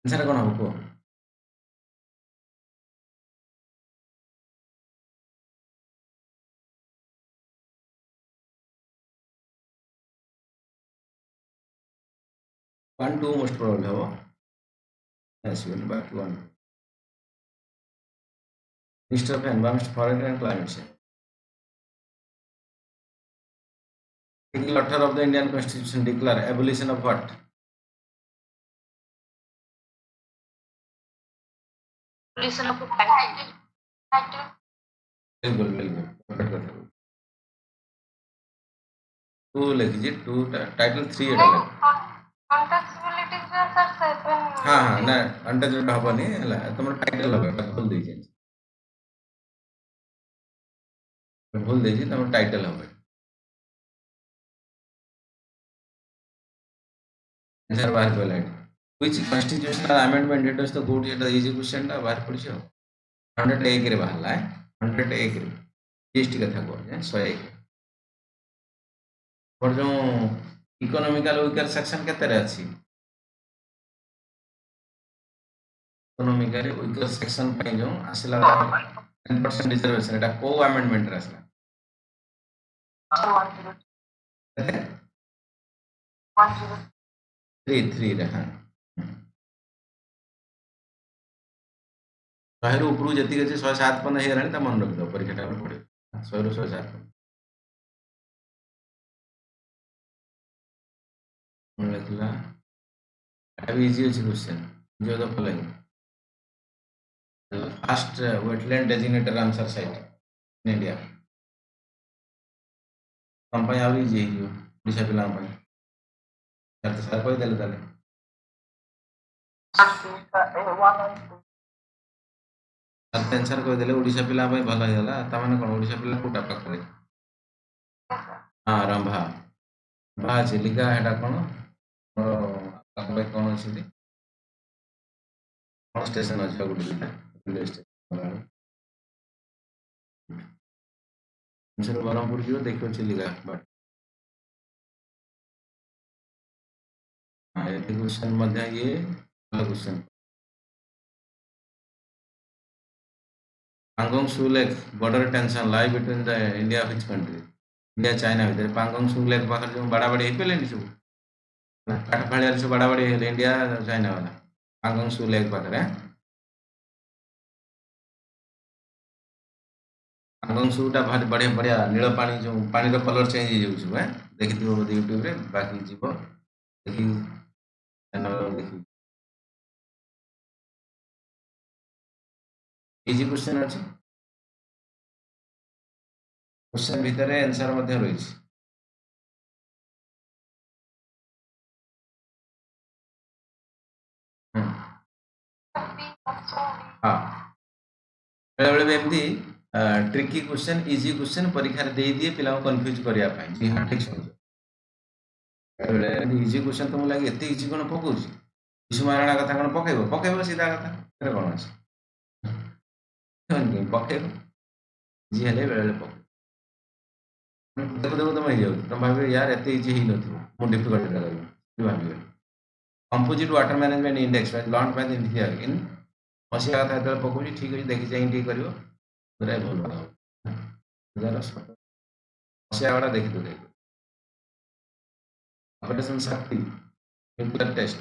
ଆନ୍ସର କ'ଣ ହବ କୁହ? ୱାନ୍ ଟୁ ମୋଷ୍ଟ ପ୍ରୋବାବଲି ହବ ଆସିବନି ବାକି one minister of environment forest and climate change Article 18 of the Indian Constitution declare abolition of what? Abolition of title. बिल्कुल बिल्कुल टू लिखिए टू टाइटल 3 एटा अनटचेबिलिटी जो सर 7 हाँ हाँ ना अनटचेबल हबनी हला तुम टाइटल हबे भूल देई छै भूल देई छै तुम टाइटल हबे आंसर बाहर पड़ला which constitutional amendment it is the good it is easy question टा बाहर पड़ी छ 101 रे बाहरला है 101 रे जीएसटी कथा को है 101 और जो इकोनॉमिकल वीकर सेक्शन केते रे अछि इकोनॉमिकल वीकर सेक्शन पे जो आसला 10% रिजर्वेशन एटा को अमेंडमेंट रे आसला 103 रे हां 100 ରୁ ଉପରୁ ଯେତିକି ଅଛି 107 ପର୍ଯ୍ୟନ୍ତ ହେଇଗଲାଣି ତା ମନେ ରଖିଦବ ପରୀକ୍ଷା ଟାଇମରେ ପଡ଼ିବ 100 ରୁ 107 ମନେ ରଖିଲା ଏଟା ବି ଇଜି ଅଛି क्वेश्चन जो the following first wetland designated Ramsar site in India कम ପାଇଁ ଆହୁରି ଇଜି ହେଇଯିବ ଓଡ଼ିଶା ପିଲାଙ୍କ ପାଇଁ ସାର୍ କହିଦେଲେ ତାହେଲେ आंसर କହିଦେଲେ ଓଡ଼ିଶା ପିଲା ପାଇଁ ଭଲ ହେଇଗଲା ତା ମାନେ କ'ଣ ଓଡ଼ିଶା ପିଲା କୋଉଟା ପାଖରେ ହଁ ରମ୍ଭା ରମ୍ଭା ଚିଲିକା ଏଟା କ'ଣ ପାଖରେ କ'ଣ ଅଛି କ'ଣ ଷ୍ଟେସନ ଅଛି ଆଉ ଗୋଟେ ଦିଟା ରେଲୱେ ଷ୍ଟେସନ ଆନ୍ସର ବ୍ରହ୍ମପୁର ଯିବ ଦେଖିବ ଚିଲିକା ବଟ୍ हाँ ये क्वेश्चन मध्य ये वाला question Pangong Tso lake border tension लाई between the India which country India China भीतर पांगोंग सू लेक पाखर जो बड़ा बड़ी हे पेलेनी सब काठ फाड़िया सब बड़ा बड़ी हेले इंडिया चाइना वाला पांगोंग सू लेक पाखर पांगोंग सू टा भारी बढ़िया बढ़िया नील पानी जो पानी रो कलर चेंज हो जाउ सब देखिथिबो बोधे यूट्यूब रे बाकी जीवो देखि देखि इजी क्वेश्चन अछि क्वेश्चन भीतर आंसर मध्य रही हाँ बेले बेले एमती ट्रिकी क्वेश्चन इजी क्वेश्चन परीक्षा दे दिए पिला कंफ्यूज करिया पाई जी हां ठीक समझ बेले इजी क्वेश्चन तुम लगे एते इजी कोन पकोछ विष्णु महाराणा कथा कोन पकेबो सीधा कथा एरे कोन अछि पकेबो जी हेले बेले पके देखो देखो तुम जाओ तुम भाबे यार एते इजी ही नथिबो मो डिफिकल्ट लागो भाबे composite water management index launch by the India इन मसिया कथा जेतले पकोछि ठीक अछि देखि जाई ठीक करिवो पूरा भल हो 2017 मसिया वाला देखि दो देखो ऑपरेशन शक्ति न्यूक्लियर टेस्ट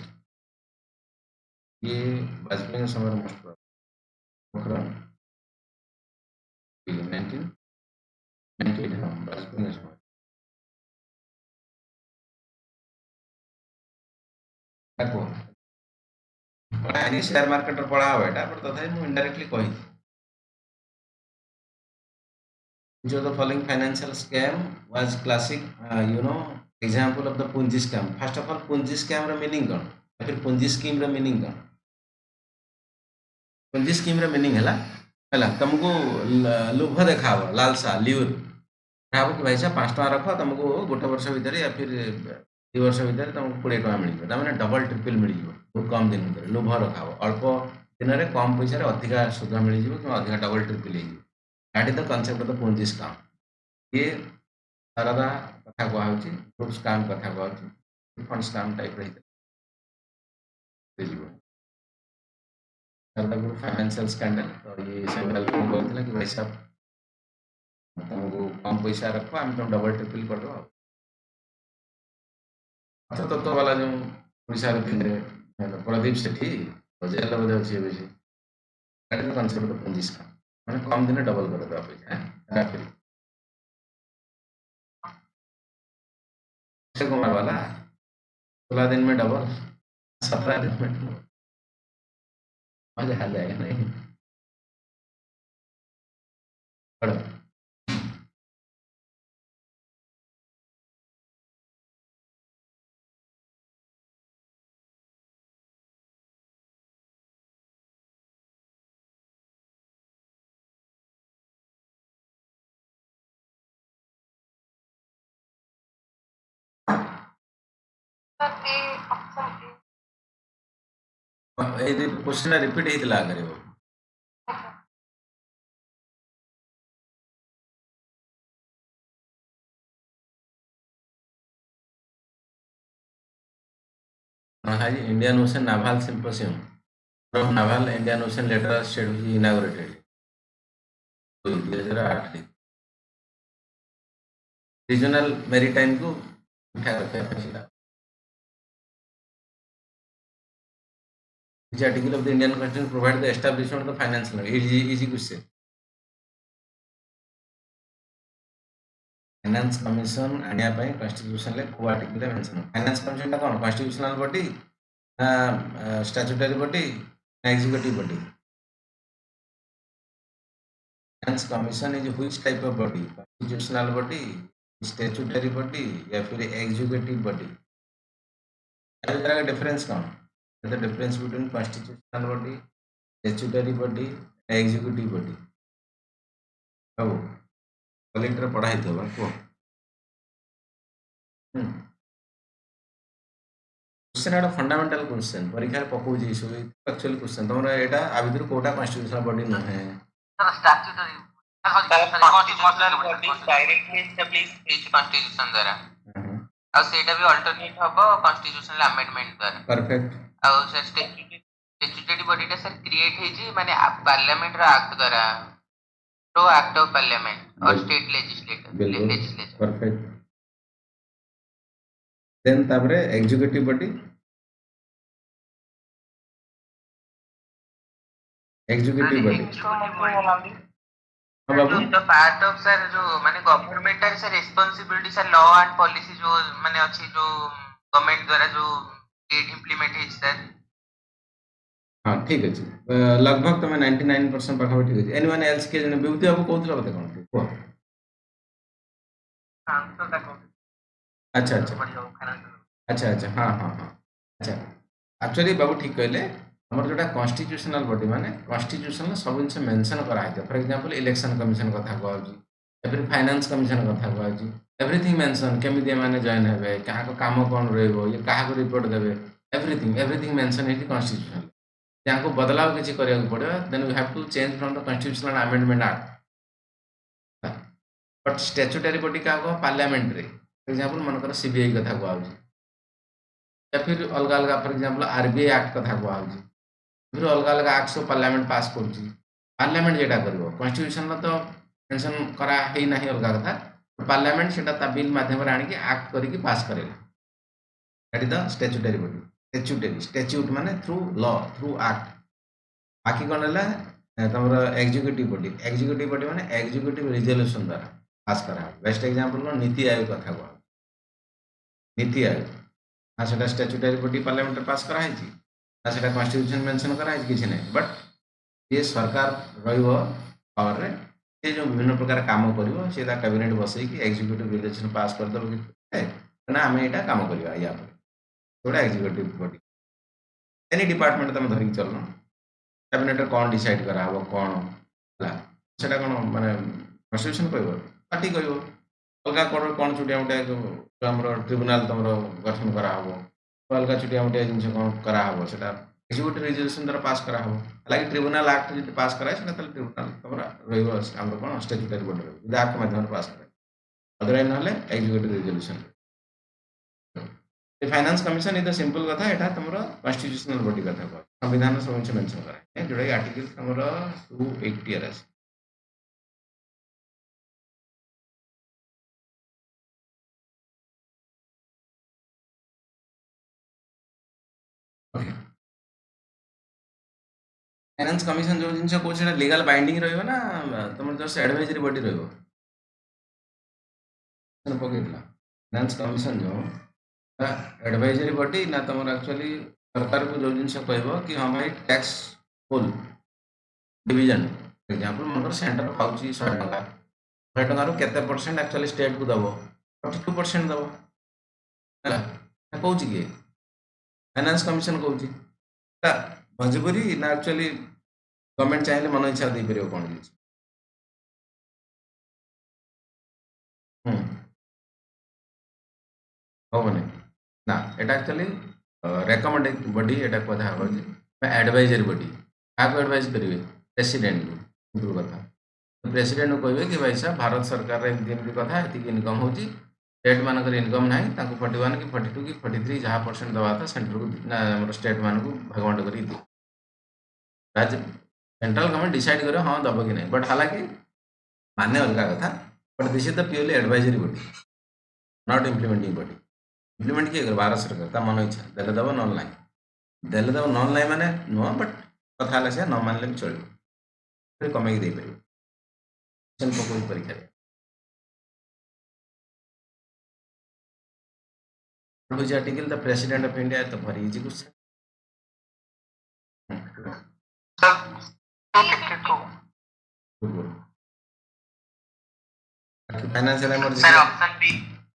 ये वाजपेयी के समय मोस्ट पोखरण 1998 हाँ वाजपेयी के समय देखो पढ़ाई शेयर मार्केट पढ़ा हुआ है पर तथा मुझे इनडायरेक्टली कही जो the following financial scam was classic example of the Ponzi scam first of all Ponzi scam ର meaning कौन या फिर Ponzi scheme ର meaning कौन Ponzi scheme ର meaning है तुमको लोभ देखाव लालसा ल्यूर भाव कि भाई साहब 5 टका रख तुमको गोटे वर्ष भीतर या फिर 2 वर्ष भीतर तुमको 20 टका मिल जाए डबल ट्रिपल मिल जाए बहुत कम दिन भीतर लोभ रखाव अल्प दिन में कम पैसा अधिका सुध मिल जाए कि अधिका double triple that is the concept of the Ponzi scam ये सारा कथा कहूँ ग्रुप स्काम कथा कहूँ फंड स्काम टाइप रही शारदा ग्रुप फाइनेंशियल स्कैंडल तो ये सब हेल्प करथिला कि भाई साहब तुमको कम पैसा रखो हम तुम डबल ट्रिपल कर दो अच्छा तो वाला जो ओडिशा रे थिले प्रदीप सेठी तो जेल बोधे अछि ଏବେ ସେ କାଟି कॉन्सेप्ट तो पंजीस का मैंने कम दिन डबल कर दो पैसा है अक्षय कुमार वाला 16 दिन में डबल 17 दिन में डबल मजा आ जाएगा नहीं पढ़ो सर ए ऑप्शन ए ये क्वेश्चन रिपीट ହେଇଥିଲା ଆଗରେ हाई Indian Ocean naval symposium of naval Indian Ocean later state was inaugurated 2008 regional maritime को उठा रखा है पिछला Which article of the Indian Constitution provide the establishment of the finance law? Easy question. Finance commission आनिया ପାଇଁ constitution ले को article रे मेंशन फाइनेंस कमिशन ता कोन constitutional body statutory body executive body finance commission is which type of body constitutional body statutory body या फिर executive body ये तरह का डिफरेंस कौन the difference between constitutional body statutory body executive body अब collector पढ़ाई थो को क्वेश्चन एटा फंडामेंटल क्वेश्चन परीक्षा रे पकौ जी सब एक्चुअली क्वेश्चन तमरा एटा आ भीतर कोटा कॉन्स्टिट्यूशनल बॉडी न है statutory constitutional body directly establish is constitution द्वारा और सेटा भी अल्टरनेट हबो कॉन्स्टिट्यूशनल अमेंडमेंट द्वारा परफेक्ट और सर स्टैट्यूटरी बॉडीटा सर क्रिएट हे जी माने पार्लियामेंट रो एक्ट द्वारा तो एक्ट ऑफ पार्लियामेंट और स्टेट लेजिस्लेचर परफेक्ट देन ताबरे एग्जीक्यूटिव बॉडी हां बाबू तो पार्ट ऑफ सर जो माने government sir responsibility sir law and policy जो माने अछि जो गवर्नमेंट द्वारा जो स्टेट इंप्लीमेंट हे सर हाँ ठीक अच्छे लगभग तुम 99% पाखापाखि ठीक अच्छे एनीवन एल्स के जने बिउती बाबू कहउतला बते कोन को अच्छा अच्छा अच्छा हाँ हाँ हाँ अच्छा एक्चुअली बाबू ठीक कहले हमर जोटा कॉन्स्टिट्यूशनल बॉडी माने कॉन्स्टिट्यूशन सब जिनसे मेंशन करा है फॉर एग्जांपल इलेक्शन कमिशन कथा कहउजी या फिर फाइनेंस कमिशन कथा कहउजी एवरीथिंग मेंशन केमिति माने जॉइन हेबे कहा को काम कोन रहबो ये कहा को रिपोर्ट देबे एवरीथिंग मेंशन है कॉन्स्टिट्यूशन को बदलाव किसी करिया पड़े then we have to change from the constitutional amendment act but statutory body का को पार्लियामेंट रे फॉर एग्जांपल मनकर सीबीआई कथा को आउजी या फिर अलग अलग फॉर एग्जांपल आरबीआई एक्ट कथा को आउजी फिर अलग अलग एक्ट सो पार्लियामेंट पास करजी पार्लियामेंट जेटा करबो कॉन्स्टिट्यूशन तो मेंशन करा हे नाही अलग कथा पार्लियामेंट सेटा ता बिल माध्यम रे आनी के एक्ट करी के पास करेला that is the statutory body statute माने थ्रू लॉ थ्रू एक्ट बाकी कौन है तुम एग्जीक्यूटिव बॉडी माने एग्जीक्यूटिव रिजोल्यूशन द्वारा पास करा बेस्ट एग्जांपल को नीति आयोग कथा को नीति आयोग ना सेटा स्टैट्यूटरी बॉडी पार्लियामेंट रे पास करा है जी ना सेटा कॉन्स्टिट्यूशन मेंशन करा है किछि नै बट ये सरकार रहिबो पावर रे ये जो विभिन्न प्रकार काम करिवो सेटा कैबिनेट बसई कि एग्जीक्यूटिव रिजोल्यूशन पास कर दो कि ना हमें एटा काम करिवा या पर थोड़ा एग्जीक्यूटिव बॉडी एनी डिपार्टमेंट तुम धरिक चलना कैबिनेट कौन डिसाइड करा हबो कौन हला सेटा कोन माने कॉन्स्टिट्यूशन कहबो पार्टी कहबो अलगा कोन कोन छुटिया उठा जो हमरो ट्रिब्यूनल तुमरो गठन करा हबो अलगा छुटिया उठा जिनसे कोन करा हबो सेटा एग्जीक्यूटिव रिजोल्यूशन द्वारा पास करा हबो हालांकि ट्रिब्यूनल एक्ट जति पास करा सेटा तले ट्रिब्यूनल तुमरा रहइबो हमरो कोन स्टैट्यूटरी बॉडी विद एक्ट माध्यम पास करा अदरवाइज नहले executive resolution finance commission is the simple कथा एटा तुमरो कॉन्स्टिट्यूशनल बॉडी कथा को संविधान सब मेंशन करा जोटा कि आर्टिकल हमर 280 आर आसी फाइनेंस कमिशन जो जिनस कौन से लीगल बाइंडिंग रहिबो ना तुम जस्ट एडवाइजरी बॉडी रहिबो पकेटला फाइनेंस कमिशन जो एडवाइजरी बॉडी ना तुम एक्चुअली सरकार को जो जिनस कहबो कि हम भाई टैक्स फुल डिवीजन एग्जांपल मनकर सेंटर पाउची 100 टका 100 टका रो केते परसेंट एक्चुअली स्टेट को दबो 42% दबो ହେଲା କହୁଛି କିଏ फाइनेंस कमिशन କହୁଛି मजबूरी ना एक्चुअली गवर्नमेंट चाहे मन इच्छा दे पार कौन जिस हेनी ना एटा एक्चुअली रेकमेंड बॉडी एटा कथा हम एडवाइजरी बॉडी क्या एडवाइज करेंगे प्रेसिडेंट को कथा प्रेसिडेंट को कहे कि भाई साहब भारत सरकार एमती कथा ये इनकम हो स्टेट मानक इनकम ना 41 कि 42 कि 43 जहाँ परसेंट दवा था सेंटर को स्टेट मान को भागवंट कर राज्य सेंट्रल गवर्नमेंट डिसाइड करे हाँ दब कि नहीं बट हालांकि मान्य अलग कथा but this is the purely advisory body not implementing body implement किए कर भारत सरकार ता मन इच्छा देले दब नॉन लाइन देले दब नॉन लाइन माने नुह बट कथा से न मानले भी चलो कमे दे पार पकड़ परीक्षा article the president of India तो very easy question financial emergency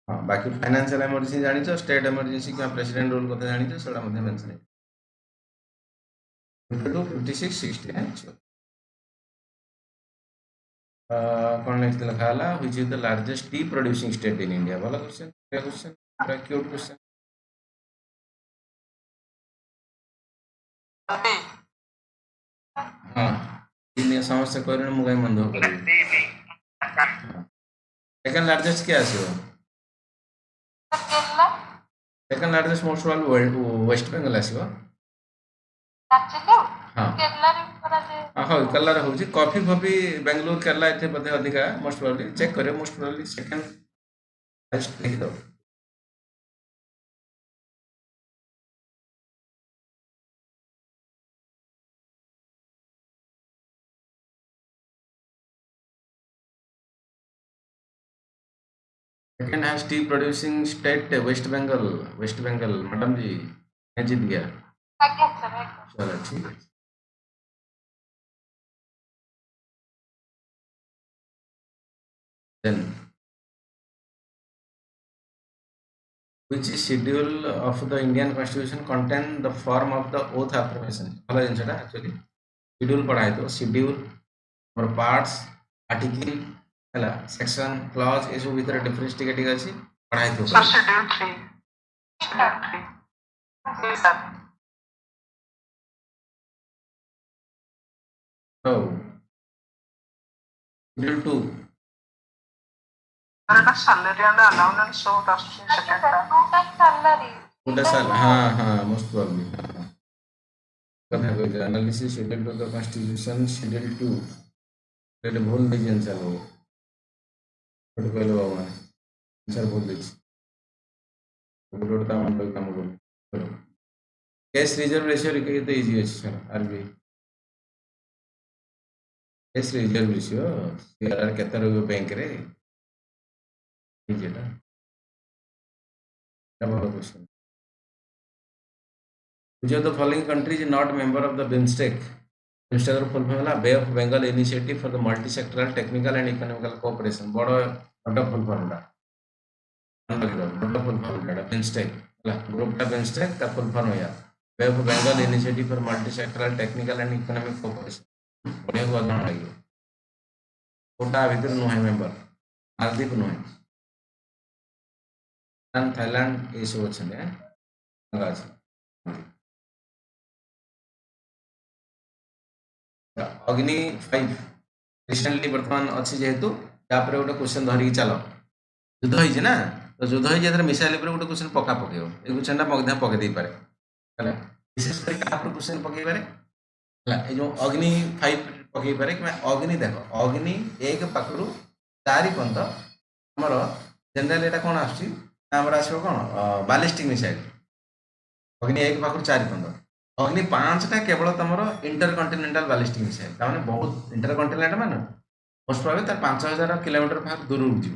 हाँ बाकी फाइनेंशियल इमरजेंसी जानी तो स्टेट इमरजेंसी क्या प्रेसिडेंट रोल कथा जानी तो सेटा मध्ये मेंशन है 56 60 है कौन नेक्स्ट लिखा है which is the largest T producing state in India वाला क्वेश्चन क्या क्वेश्चन पूरा क्यूट क्वेश्चन हाँ इन समस्या करें मुझे मन दुख कर सेकंड लार्जेस्ट क्या आसीबो Kerala second largest most world West Bengal आसीबो एक्चुअली हाँ केरला रे पूरा जे हाँ केरला रे होची कॉफी फॉफी बेंगलुरु केरला इथे बदे अधिका मोस्ट प्रोबब्ली चेक करे मोस्ट प्रोबब्ली सेकंड लार्जेस्ट लिख दो second has tea producing state West Bengal madam ji मैं जीत गया आगे सर एकदम चलो ठीक है then which schedule of the Indian Constitution contain the form of the oath affirmation भला जिनस एक्चुअली शेड्यूल पढ़ा है तो शेड्यूल और पार्ट्स आर्टिकल है सेक्शन क्लॉज ये सब भीतर डिफरेंस टिके टिके अछि पढ़ा है तो सर शेड्यूल 3 शेड्यूल 3 सर तो शेड्यूल 2 सर ना salary and allowance so second total salary total साल हाँ हाँ मोस्ट प्रोबब्ली कथा कोई analysis schedule to the constitution schedule 2 એટલે ભૂલ થઈ જાય ચાલો ફોટો પહેલો આવા સર ભૂલ થઈ ફોટો તા મન પર કામ કરું ચલો કેશ રિઝર્વ રેશિયો રિકે તો ઇઝી ଅଛି sir RBI cash reserve ratio CRR केते रहबो बैंक रे इजेटा double question which of the following countries is not member of the BIMSTEC BIMSTEC ର फुल फॉर्म है bay of Bengal initiative for the multi sectoral technical and economical cooperation बड़ full form बड़ full form BIMSTEC है group टा BIMSTEC का full form है bay of Bengal initiative for multi sectoral technical and economic cooperation बढ़िया को अध्ययन लगे कोटा भीतर नुहे मेंबर मालदीप नुहे थाईलैंड ये सब अच्छे अग्नि 5 रिसेंटली वर्तमान अच्छी जेहेतु तापर गोटे क्वेश्चन धरिकी चल युद्ध होइए ना तो युद्ध होइए मिसाइल पर गोटे क्वेश्चन पका पकेब ये क्वेश्चन पके दे पारे विशेष कर क्वेश्चन पकई पारे ये जो अग्नि 5 पकई पारे कि अग्नि देख अग्नि 1 पाखु 4 पर्यंत आमर जनरल एटा कौन आमर आसो कौन बालिस्टिक मिसाइल अग्नि 1 पाखु 4 पर्यंत अग्नि 5 टा केवल तुम इंटरकंटिनेंटाल बालिस्टिक मिसाइल ताने बहुत इंटरकंटिनेंटाल मान मोस्ट प्रोबेबली तार 5000 किलोमीटर पाखु दूर जीव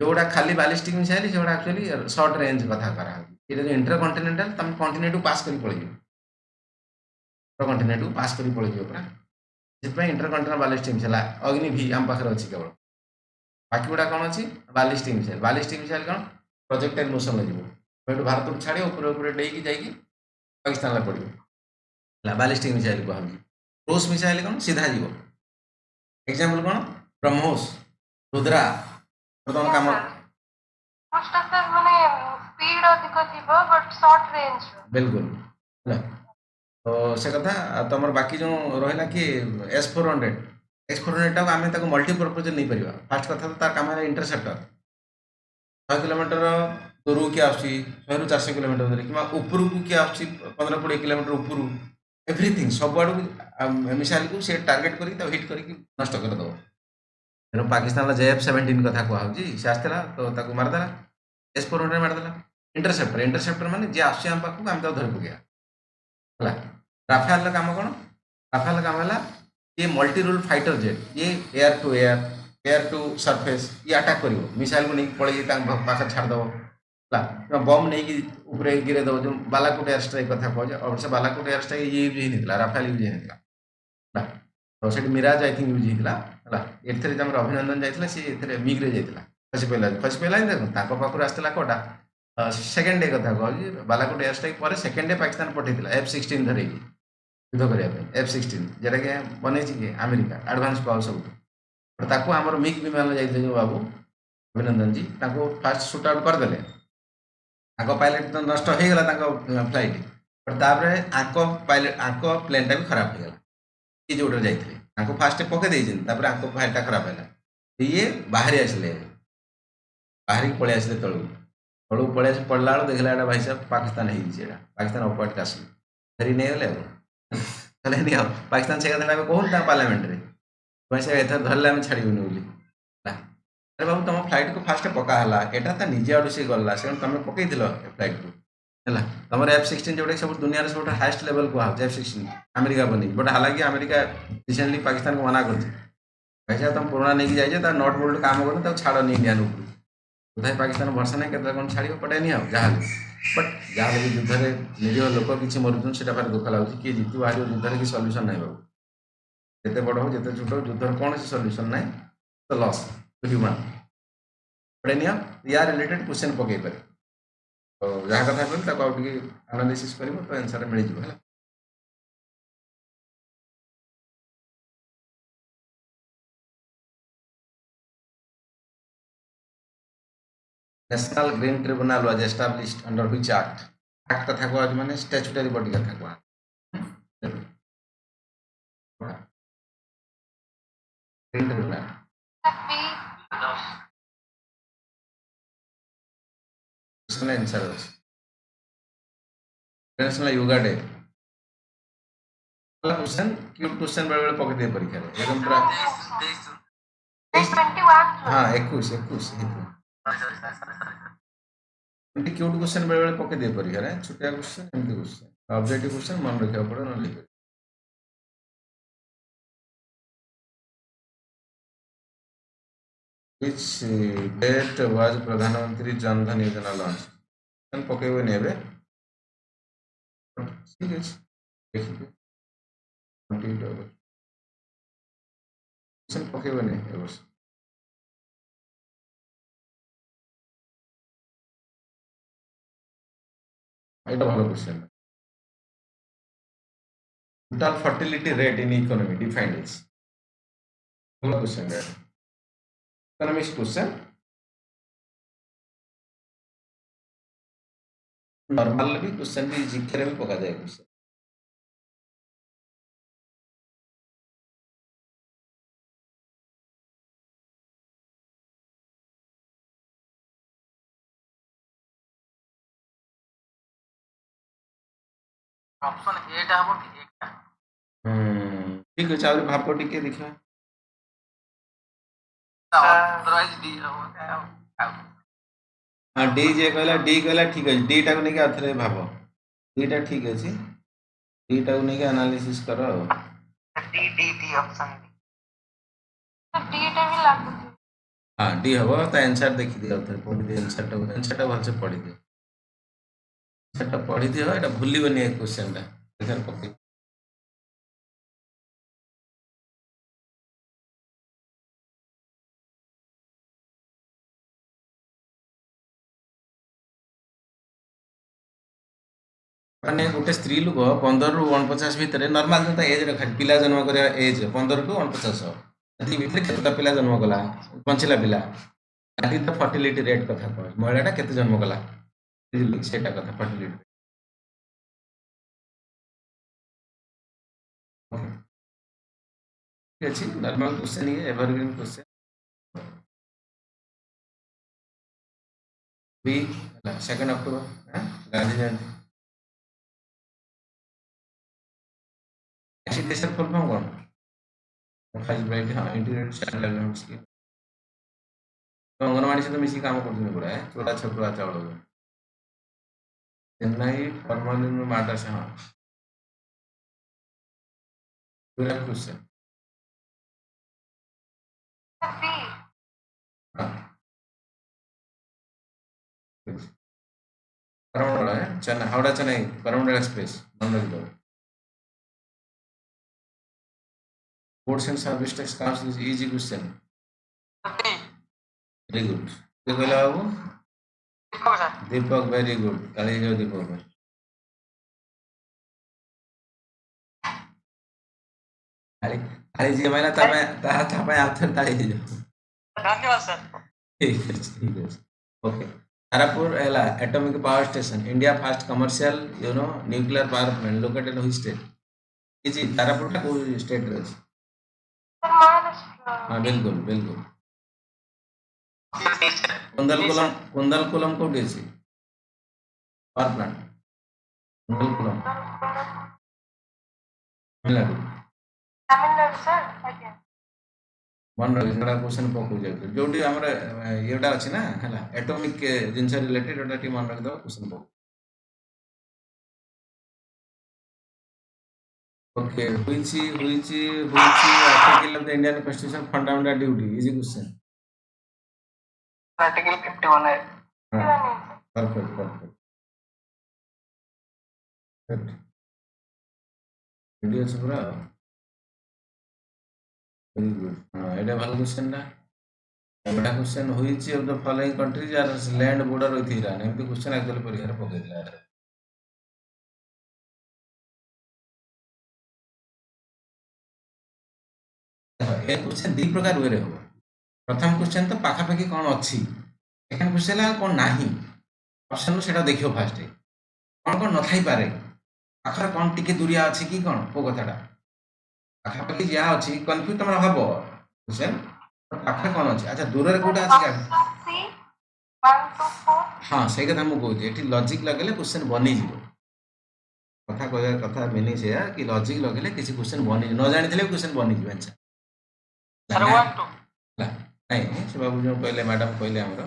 जोड़ा खाली बालिस्टिक मिसाइल से एक्चुअली शॉर्ट रेंज कथा करा ये जो इंटरकंटिनेंटाल तुम कंटिनेंट पास कर पड़े इंटरकंटिनेंट पास कर पड़े पूरा से इंटरकंटिनेंटाल बालिस्टिक मिसाइल अग्नि भी आम पाखे अच्छी केवल बाकी गुड़ा कौन अच्छी बालिस्टिक मिसाइल कौन प्रोजेक्टाइल मोशन लगे भारत को छाड़े ऊपर डेकी जाकि पाकिस्तान पड़ो बालिस्टिक मिसाइल कह क्रूज मिसाइल कौन सीधा जीव एग्जाम्पल कौन ब्रह्मोस रुद्रा बर्तमान काम मोस्ट ऑफ द माने स्पीड अधिक जीव बट शॉर्ट रेंज बिल्कुल है तो से कथा तुम बाकी जो रहा कि S400 टाक आम मल्टीपर्पज नहीं पार फास्ट कथा तो तार कम इंटरसेप्टर 100 किलोमीटर दूर किए आसू 100 रू 400 किलोमीटर कि उपरू को किए आस 15-20 किलोमीटर उपरू एवरीथिंग सब आड़ मिसाइल को सी टार्गेट कर हिट कर नष्ट करदे तेणु पाकिस्तान JF-17 कथा कहुच्छी सी आसला तो मारदेला S400 मारदेला इंटरसेप्टर माने जी आस पाखक आम धरी पकड़ा राफेल काम कौन राफेल काम है ये मल्टी रोल फाइटर जेट ये एयर टू सरफेस ये अटैक कर मिसाइल को नहीं पड़े पाखे छाड़देव बम नहीं ऊपर गिरेदेव जो बालाकोट एयर स्ट्राइक कथा कहे अवश्य बालाकोट एयर स्ट्राइक ये यूज होता राफेल यूज होता तो से मिराज आई थिंक यूज होता है अभिनंदन जाता सी मिग्रे जाता खसी पाला देखो पाखु आसला कौटा सेकेंड डे कथा कह बालाकोट एयर स्ट्राइक पर सेकेंड डे पाकिस्तान पठेला F-16 धर युद्ध करने F-16 जोटा कि बन अमेरिका एडवांस पावर सब ताकू आमर मिग विमान जाते जो बाबू अभिनंदन जी फास्ट सुट आउट करदे पायलट तो नष्ट हो गला फ्लाइट बट तापर पायलट प्लेनटा भी खराब हो गला ये जो जाते फास्ट पकई देपर फ्लाइटा खराब है ये बाहरी आसले बाहर पलि आसले तलू पलि पड़ला बेलू देखला भाई साहब पाकिस्तान पाकिस्तान अपार्ट काश फेरी नहीं गले नहीं पाकिस्तान से कथा कहूँ पार्लियामेंट में पैसा एथर धरले आम छाड़बूनि बोली अरे बाबू तुम फ्लाइट को फास्ट पकाला यहाँ तो निजे आड़ू सी गला से तुम पकई फ्लाइट को है तुम F-16 जोटा सब दुनिया सब हाएस्ट लेवल कह F-16 अमेरिका बनी बट हालांकि अमेरिका रिसेंटली पाकिस्तान को मना कर पैसा तुम पुराना नहीं जाइए नट बोल्ट काम कर छाड़ नहीं इंडियान ऊपर तथा पाकिस्तान भरसा नहीं के कौन छाड़ पटे नहीं जहाँ बट जहाँ भी युद्ध में निरीह लोक किसी मरुन से भारी दुख लगुच किए जीत बाहर युद्ध की सल्यूशन ना बाबू जिते बड़ हो जिते छोट हो युद्ध कौन सल्यूशन ना तो लॉस टू ह्यूमन पड़े नहीं या रिलेटेड क्वेश्चन पकई पारे तो जहाँ कथा कहली एनालिसिस कर तो आंसर मिल जाए national green tribunal was established under which act कथा कह माने स्टैट्यूटरी बॉडी कथा कह green tribunal answer international yoga day question cute question बेले बेले पकई परीक्षा एकदम पूरा 21 हाँ 21 क्यूट क्वेश्चन बेले बेले पकई परीक्षा छोटिया क्वेश्चन एमती क्वेश्चन ऑब्जेक्टिव क्वेश्चन मन रखा पड़े ना लिख which date was प्रधानमंत्री जन धन योजना लॉन्च पकईबे नहीं ठीक है देखिए पकईबे नहीं वर्ष এটা ভালো question total fertility rate in economy defined is ভালো क्वेश्चन है इकोनॉमिक्स क्वेश्चन नॉर्मल भी क्वेश्चन भी जीके भी पका जाए क्वेश्चन ଅପସନ୍ ଏଟା ହବ କି ଏଟା? ଠିକ ଅଛି ଆହୁରି ଭାବ ଟିକେ ଦେଖିବା। ଅଦରୱାଇଜ ଡି ହବ ହଁ ଡି ଯିଏ କହିଲା ଡି କହିଲା ଠିକ ଅଛି ଡି ଟାକୁ ନେଇକି ଆଉଥରେ ଭାବ। ଡିଟା ଠିକ ଅଛି ଡି ଟାକୁ ନେଇକି ଆନାଲିସିସ୍ କର ଆଉ। ଡି ଅପସନ୍ ଡିଟା ବି ଲାଗୁଛି। हाँ डी हब तो आंसर देखी दियो थे पढ़ी दियो आंसर भलसे पढ़ी दियो आंसर पढ़ी दियो एटा भूलिबनी ए क्वेश्चन टा एथर पके माने गोटे स्त्री लोक 15 रु 49 भितर नॉर्मल जनता एज रखा पिला जन्म करिया एज 15 टू 49 यदि भितर केतटा पिला जन्म कला बंचिला पिला that is the fertility rate कथा कह महिलाटा केते जन्म कला सेटा कथा फर्टिलिटी ठीक अछि नॉर्मल क्वेश्चन ये एवरग्रीन क्वेश्चन बी 2 अक्टूबर गांधी जयंती एजुकेशन फुल फॉर्म कौन फाइज ब्राइट हाँ integrated child development scheme anganwadi से तो मिसी काम करते पड़ा है छोटा छपरा चावल चेन्नई फॉर्मल माड्रास हाँ पूरा क्वेश्चन बी हाँ करमंडल है चेन्नई हावड़ा चेन्नई करमंडल एक्सप्रेस नाम रख दो Ports and Service Tax Council is easy question. Very good. ये कहला बाबू दीपक वेरी गुड ताली जो दीपक भाई ताली ताली जी माइला तमे तापे आथर ताली दे धन्यवाद सर। ठीक है ओके तारापुर एला atomic power station India first commercial nuclear power plant located हुई स्टेट इजी तारापुर का कोई स्टेट रे महाराष्ट्र। हाँ बिल्कुल बिल्कुल कुंदलकुलम कोठी अछि power plant Kudankulam Tamil Nadu Tamil Nadu sir आज्ञा मन रखा क्वेश्चन पकड़ जाए जोटी आमर येटा अच्छी ना है एटॉमिक जिनस रिलेटेड एटा टी मन रखिद क्वेश्चन पकड़ okay which article of the Indian Constitution fundamental duty easy question article 51 है। perfect वीडियो से पूरा वेरी गुड हाँ एटा भलो क्वेश्चन ना एटा question which of the following countries are land border with Iran एमती question actually परीक्षा रे पकई दिला ए क्वेश्चन दी प्रकार वे हो प्रथम क्वेश्चन तो पाखापाखि कौन अच्छी सेकेंड क्वेश्चन है कौन नहीं ऑप्शन से देखियो फास्ट कौन कौन न थाई पारे पाखर कौन टिके दूरिया अच्छी कि कौन को कथाटा पाखापाखि जहाँ अच्छी कन्फ्यूज तुम हम क्वेश्चन पाखर कौन अच्छी अच्छा दूर रे कोटा अच्छी का सी 1 2 4 हाँ सही कथा मु कहूँ ये लॉजिक लगेले क्वेश्चन बनी जीवो कथा कहया कथा मीनिंग से कि लॉजिक लगेले किसी क्वेश्चन बनी न जानि थिले क्वेश्चन बनी जीव आंसर सर 1 2 नहीं से बाबू जो कहले मैडम कहले हमरो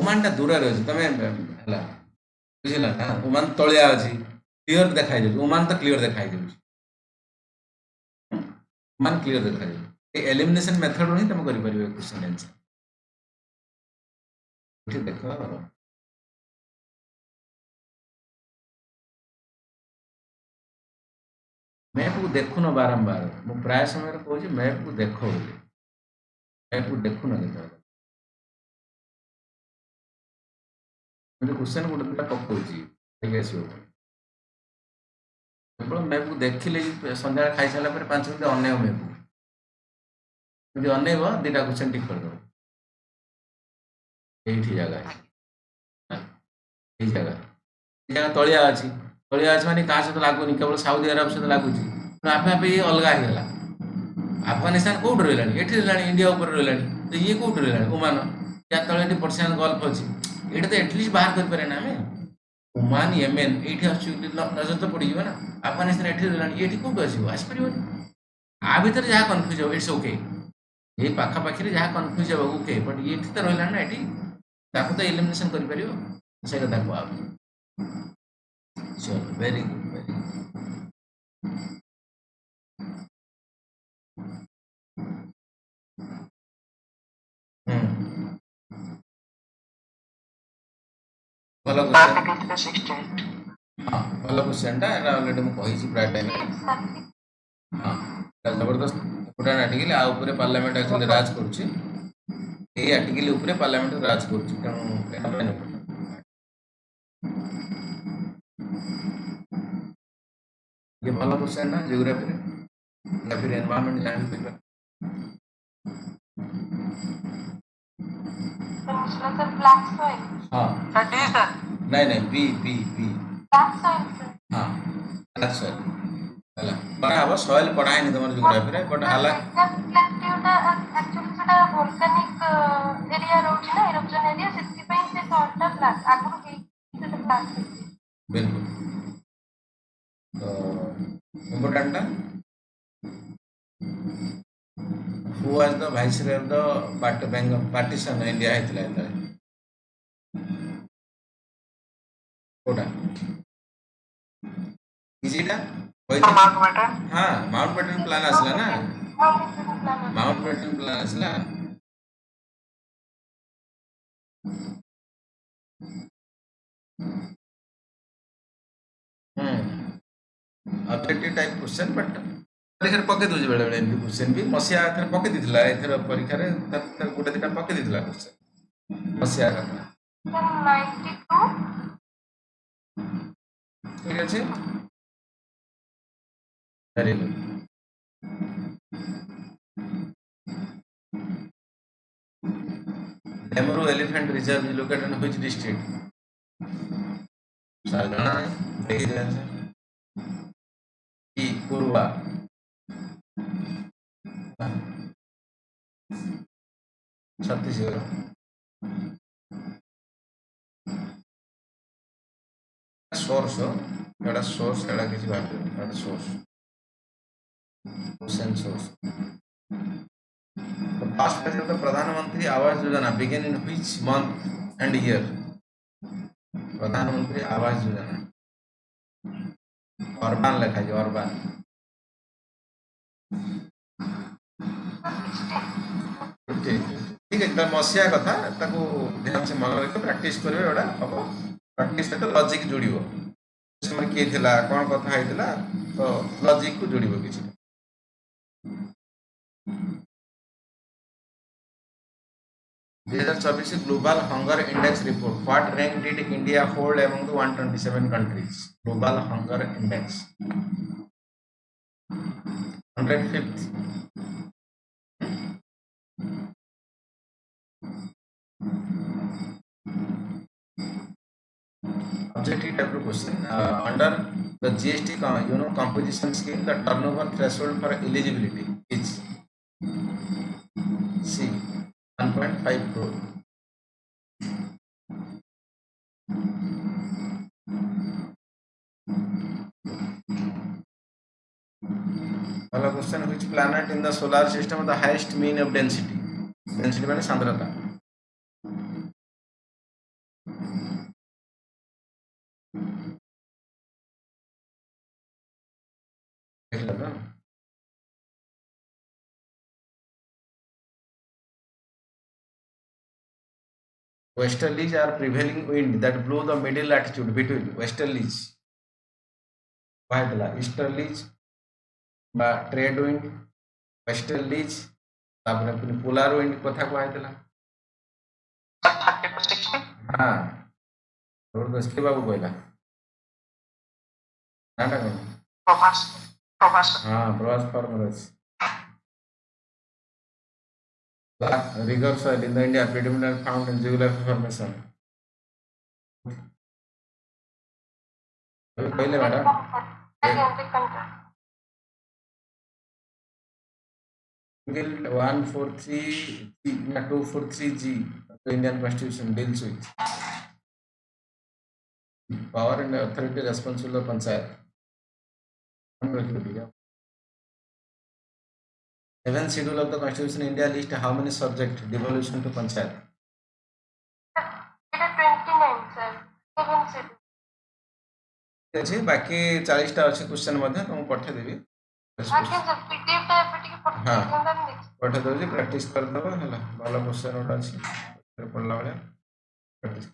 उमानटा दूर रे अछि तमे हला बुझिला ना उमान तळिया अछि क्लियर देखाइ दे उमान तो क्लियर देखाइ दे उमान क्लियर देखाइ दे ए एलिमिनेशन मेथड रो ही तुम करि परिबे क्वेश्चन आंसर ठीक देखो मैप को देखु न बारंबार मु प्राय समय कहूँ मैप को देख बोली मैप को देखु न क्वेश्चन गोटे दुटा पकाऊँगी केवल मैप को देखिले सन्ध्या खाई सारा 5 मिनट अनेक मैप को अनेक दुटा क्वेश्चन टिक करद ये जगह ये जगह तलिया अच्छी माने क्या सहित लगुनि केवल साउदी अरब सहित लगुच आपे आपे ये अलग होगा अफगानिस्तान कौट रहा ये रहा इंडिया उपर रहा तो ये कौट रहा ओमान या तले पर्सियान गल्फ अच्छी ये तो एटलिस्ट बाहर करें ना आम ओमान येमेन एठी आछी नजर तो पड़ी ना अफगानिस्तान एठी रहलानी एठी कोठो आसीबो आसी परिबोनी आ भीतर जहाँ कन्फ्यूज हो इट्स ओके ये पाखापाखि जहाँ कन्फ्यूज हो ओके बट ये तो रहा ना ये ताको तो एलिमिनेशन कर पारिबो से कथा को चलो वेरी गुड वेरी गुड भल क्वेश्चन हाँ भल क्वेश्चनटा एटा ऑलरेडी मु कहिछि प्राय टाइम हाँ जबरदस्त इम्पोर्टेंट आर्टिकल आ ऊपर पार्लियामेंट एक्चुअली राज करुछि ए आर्टिकल ऊपर पार्लियामेंट राज करुछि तेणु ये भल क्वेश्चन ना जियोग्राफी या फिर एनवायरनमेंट जान पे सर ब्लैक सॉइल हाँ सर नहीं नहीं B B B black soil sir हाँ ब्लैक सॉइल हला पढ़ा हबो सॉइल पढ़ाई नहीं तमर जियोग्राफी रे बट हला प्लेट्यूटा एक्चुअली सेटा वोल्केनिक एरिया रोच ना इरप्शन एरिया सिटी पे से सॉल्टा ब्लैक आगु के से ब्लैक बिल्कुल तो इम्पोर्टेंट ना who was the viceroy of the Bengal partition India ହେଇଥିଲା କୋଟା ଇଜିଟା हाँ माउंट बैटन प्लान आसला ना माउंट बैटन प्लान आसला ऑब्जेक्टिव टाइप क्वेश्चन बट परीक्षा पके दूजे बेले बेले एमपी क्वेश्चन भी मसिया एथर पके दिथला एथर परीक्षा रे तर गोटे दिटा पके दिथला क्वेश्चन मसिया कथा 92 ठीक আছে very good Lemuru Elephant Reserve is located in which district? Sargana है देखिए ध्यान से पूर्वा छत्तीसगढ़ सोर्स एटा सोर्स एटा किसी बात एटा source question source The past phase of the Pradhan Mantri Awas Yojana began in which month and year? Pradhan Mantri Awas Yojana urban लिखा है urban ठीक है तो मसिया कथा ताको ध्यान से मन रख प्रैक्टिस करबे एडा अब प्रैक्टिस तो लॉजिक जोड़िबो समय के थिला कोन कथा हैतिला तो लॉजिक को जोड़िबो किछि 2024 Global Hunger Index report. What rank did India hold among the 127 countries? Global Hunger Index. 105th. Objective type of question. Under the GST, composition scheme, the turnover threshold for eligibility is C. 1.5 crore. Another question: which planet in the solar system has the highest mean of density? Density means सांद्रता. Westerlies are prevailing wind that blow the middle latitude between westerlies. Easterlies, trade wind, westerlies, polar wind कथा कहला. हाँ, जबरदस्त के बाबू कहला. नाटा कौन? प्रभास. हाँ, Prabhas farmers. Rigor soil in the India predominantly found in geographic formation. पहले madam 243G the Indian Constitution deals with power and authority responsible of panchayat seven schedule of the constitution India list how many subject devolution to panchayat এটা 29 sir 7 set ঠিক ଅଛି ବାକି 40ଟା ଅଛି question ମଧ୍ୟ ତୁମକୁ ପଠେଇଦେବି ଆଜ୍ଞା ସାର୍ ପିଡିଏଫ୍ ଟା ଏବେ ଟିକେ ପଠେଇ ହଁ ଦିଅନ୍ତା ମୁଁ ଦେଖି ପଠେଇ ଦେଉଛି ପ୍ରାକ୍ଟିସ୍ କରିଦେବ ହେଲା ଭଲ କ୍ୱେଶ୍ଚନ୍ ଗୋଟେ ଅଛି ପଢ଼ିଲା ଭଳିଆ ପ୍ରାକ୍ଟିସ୍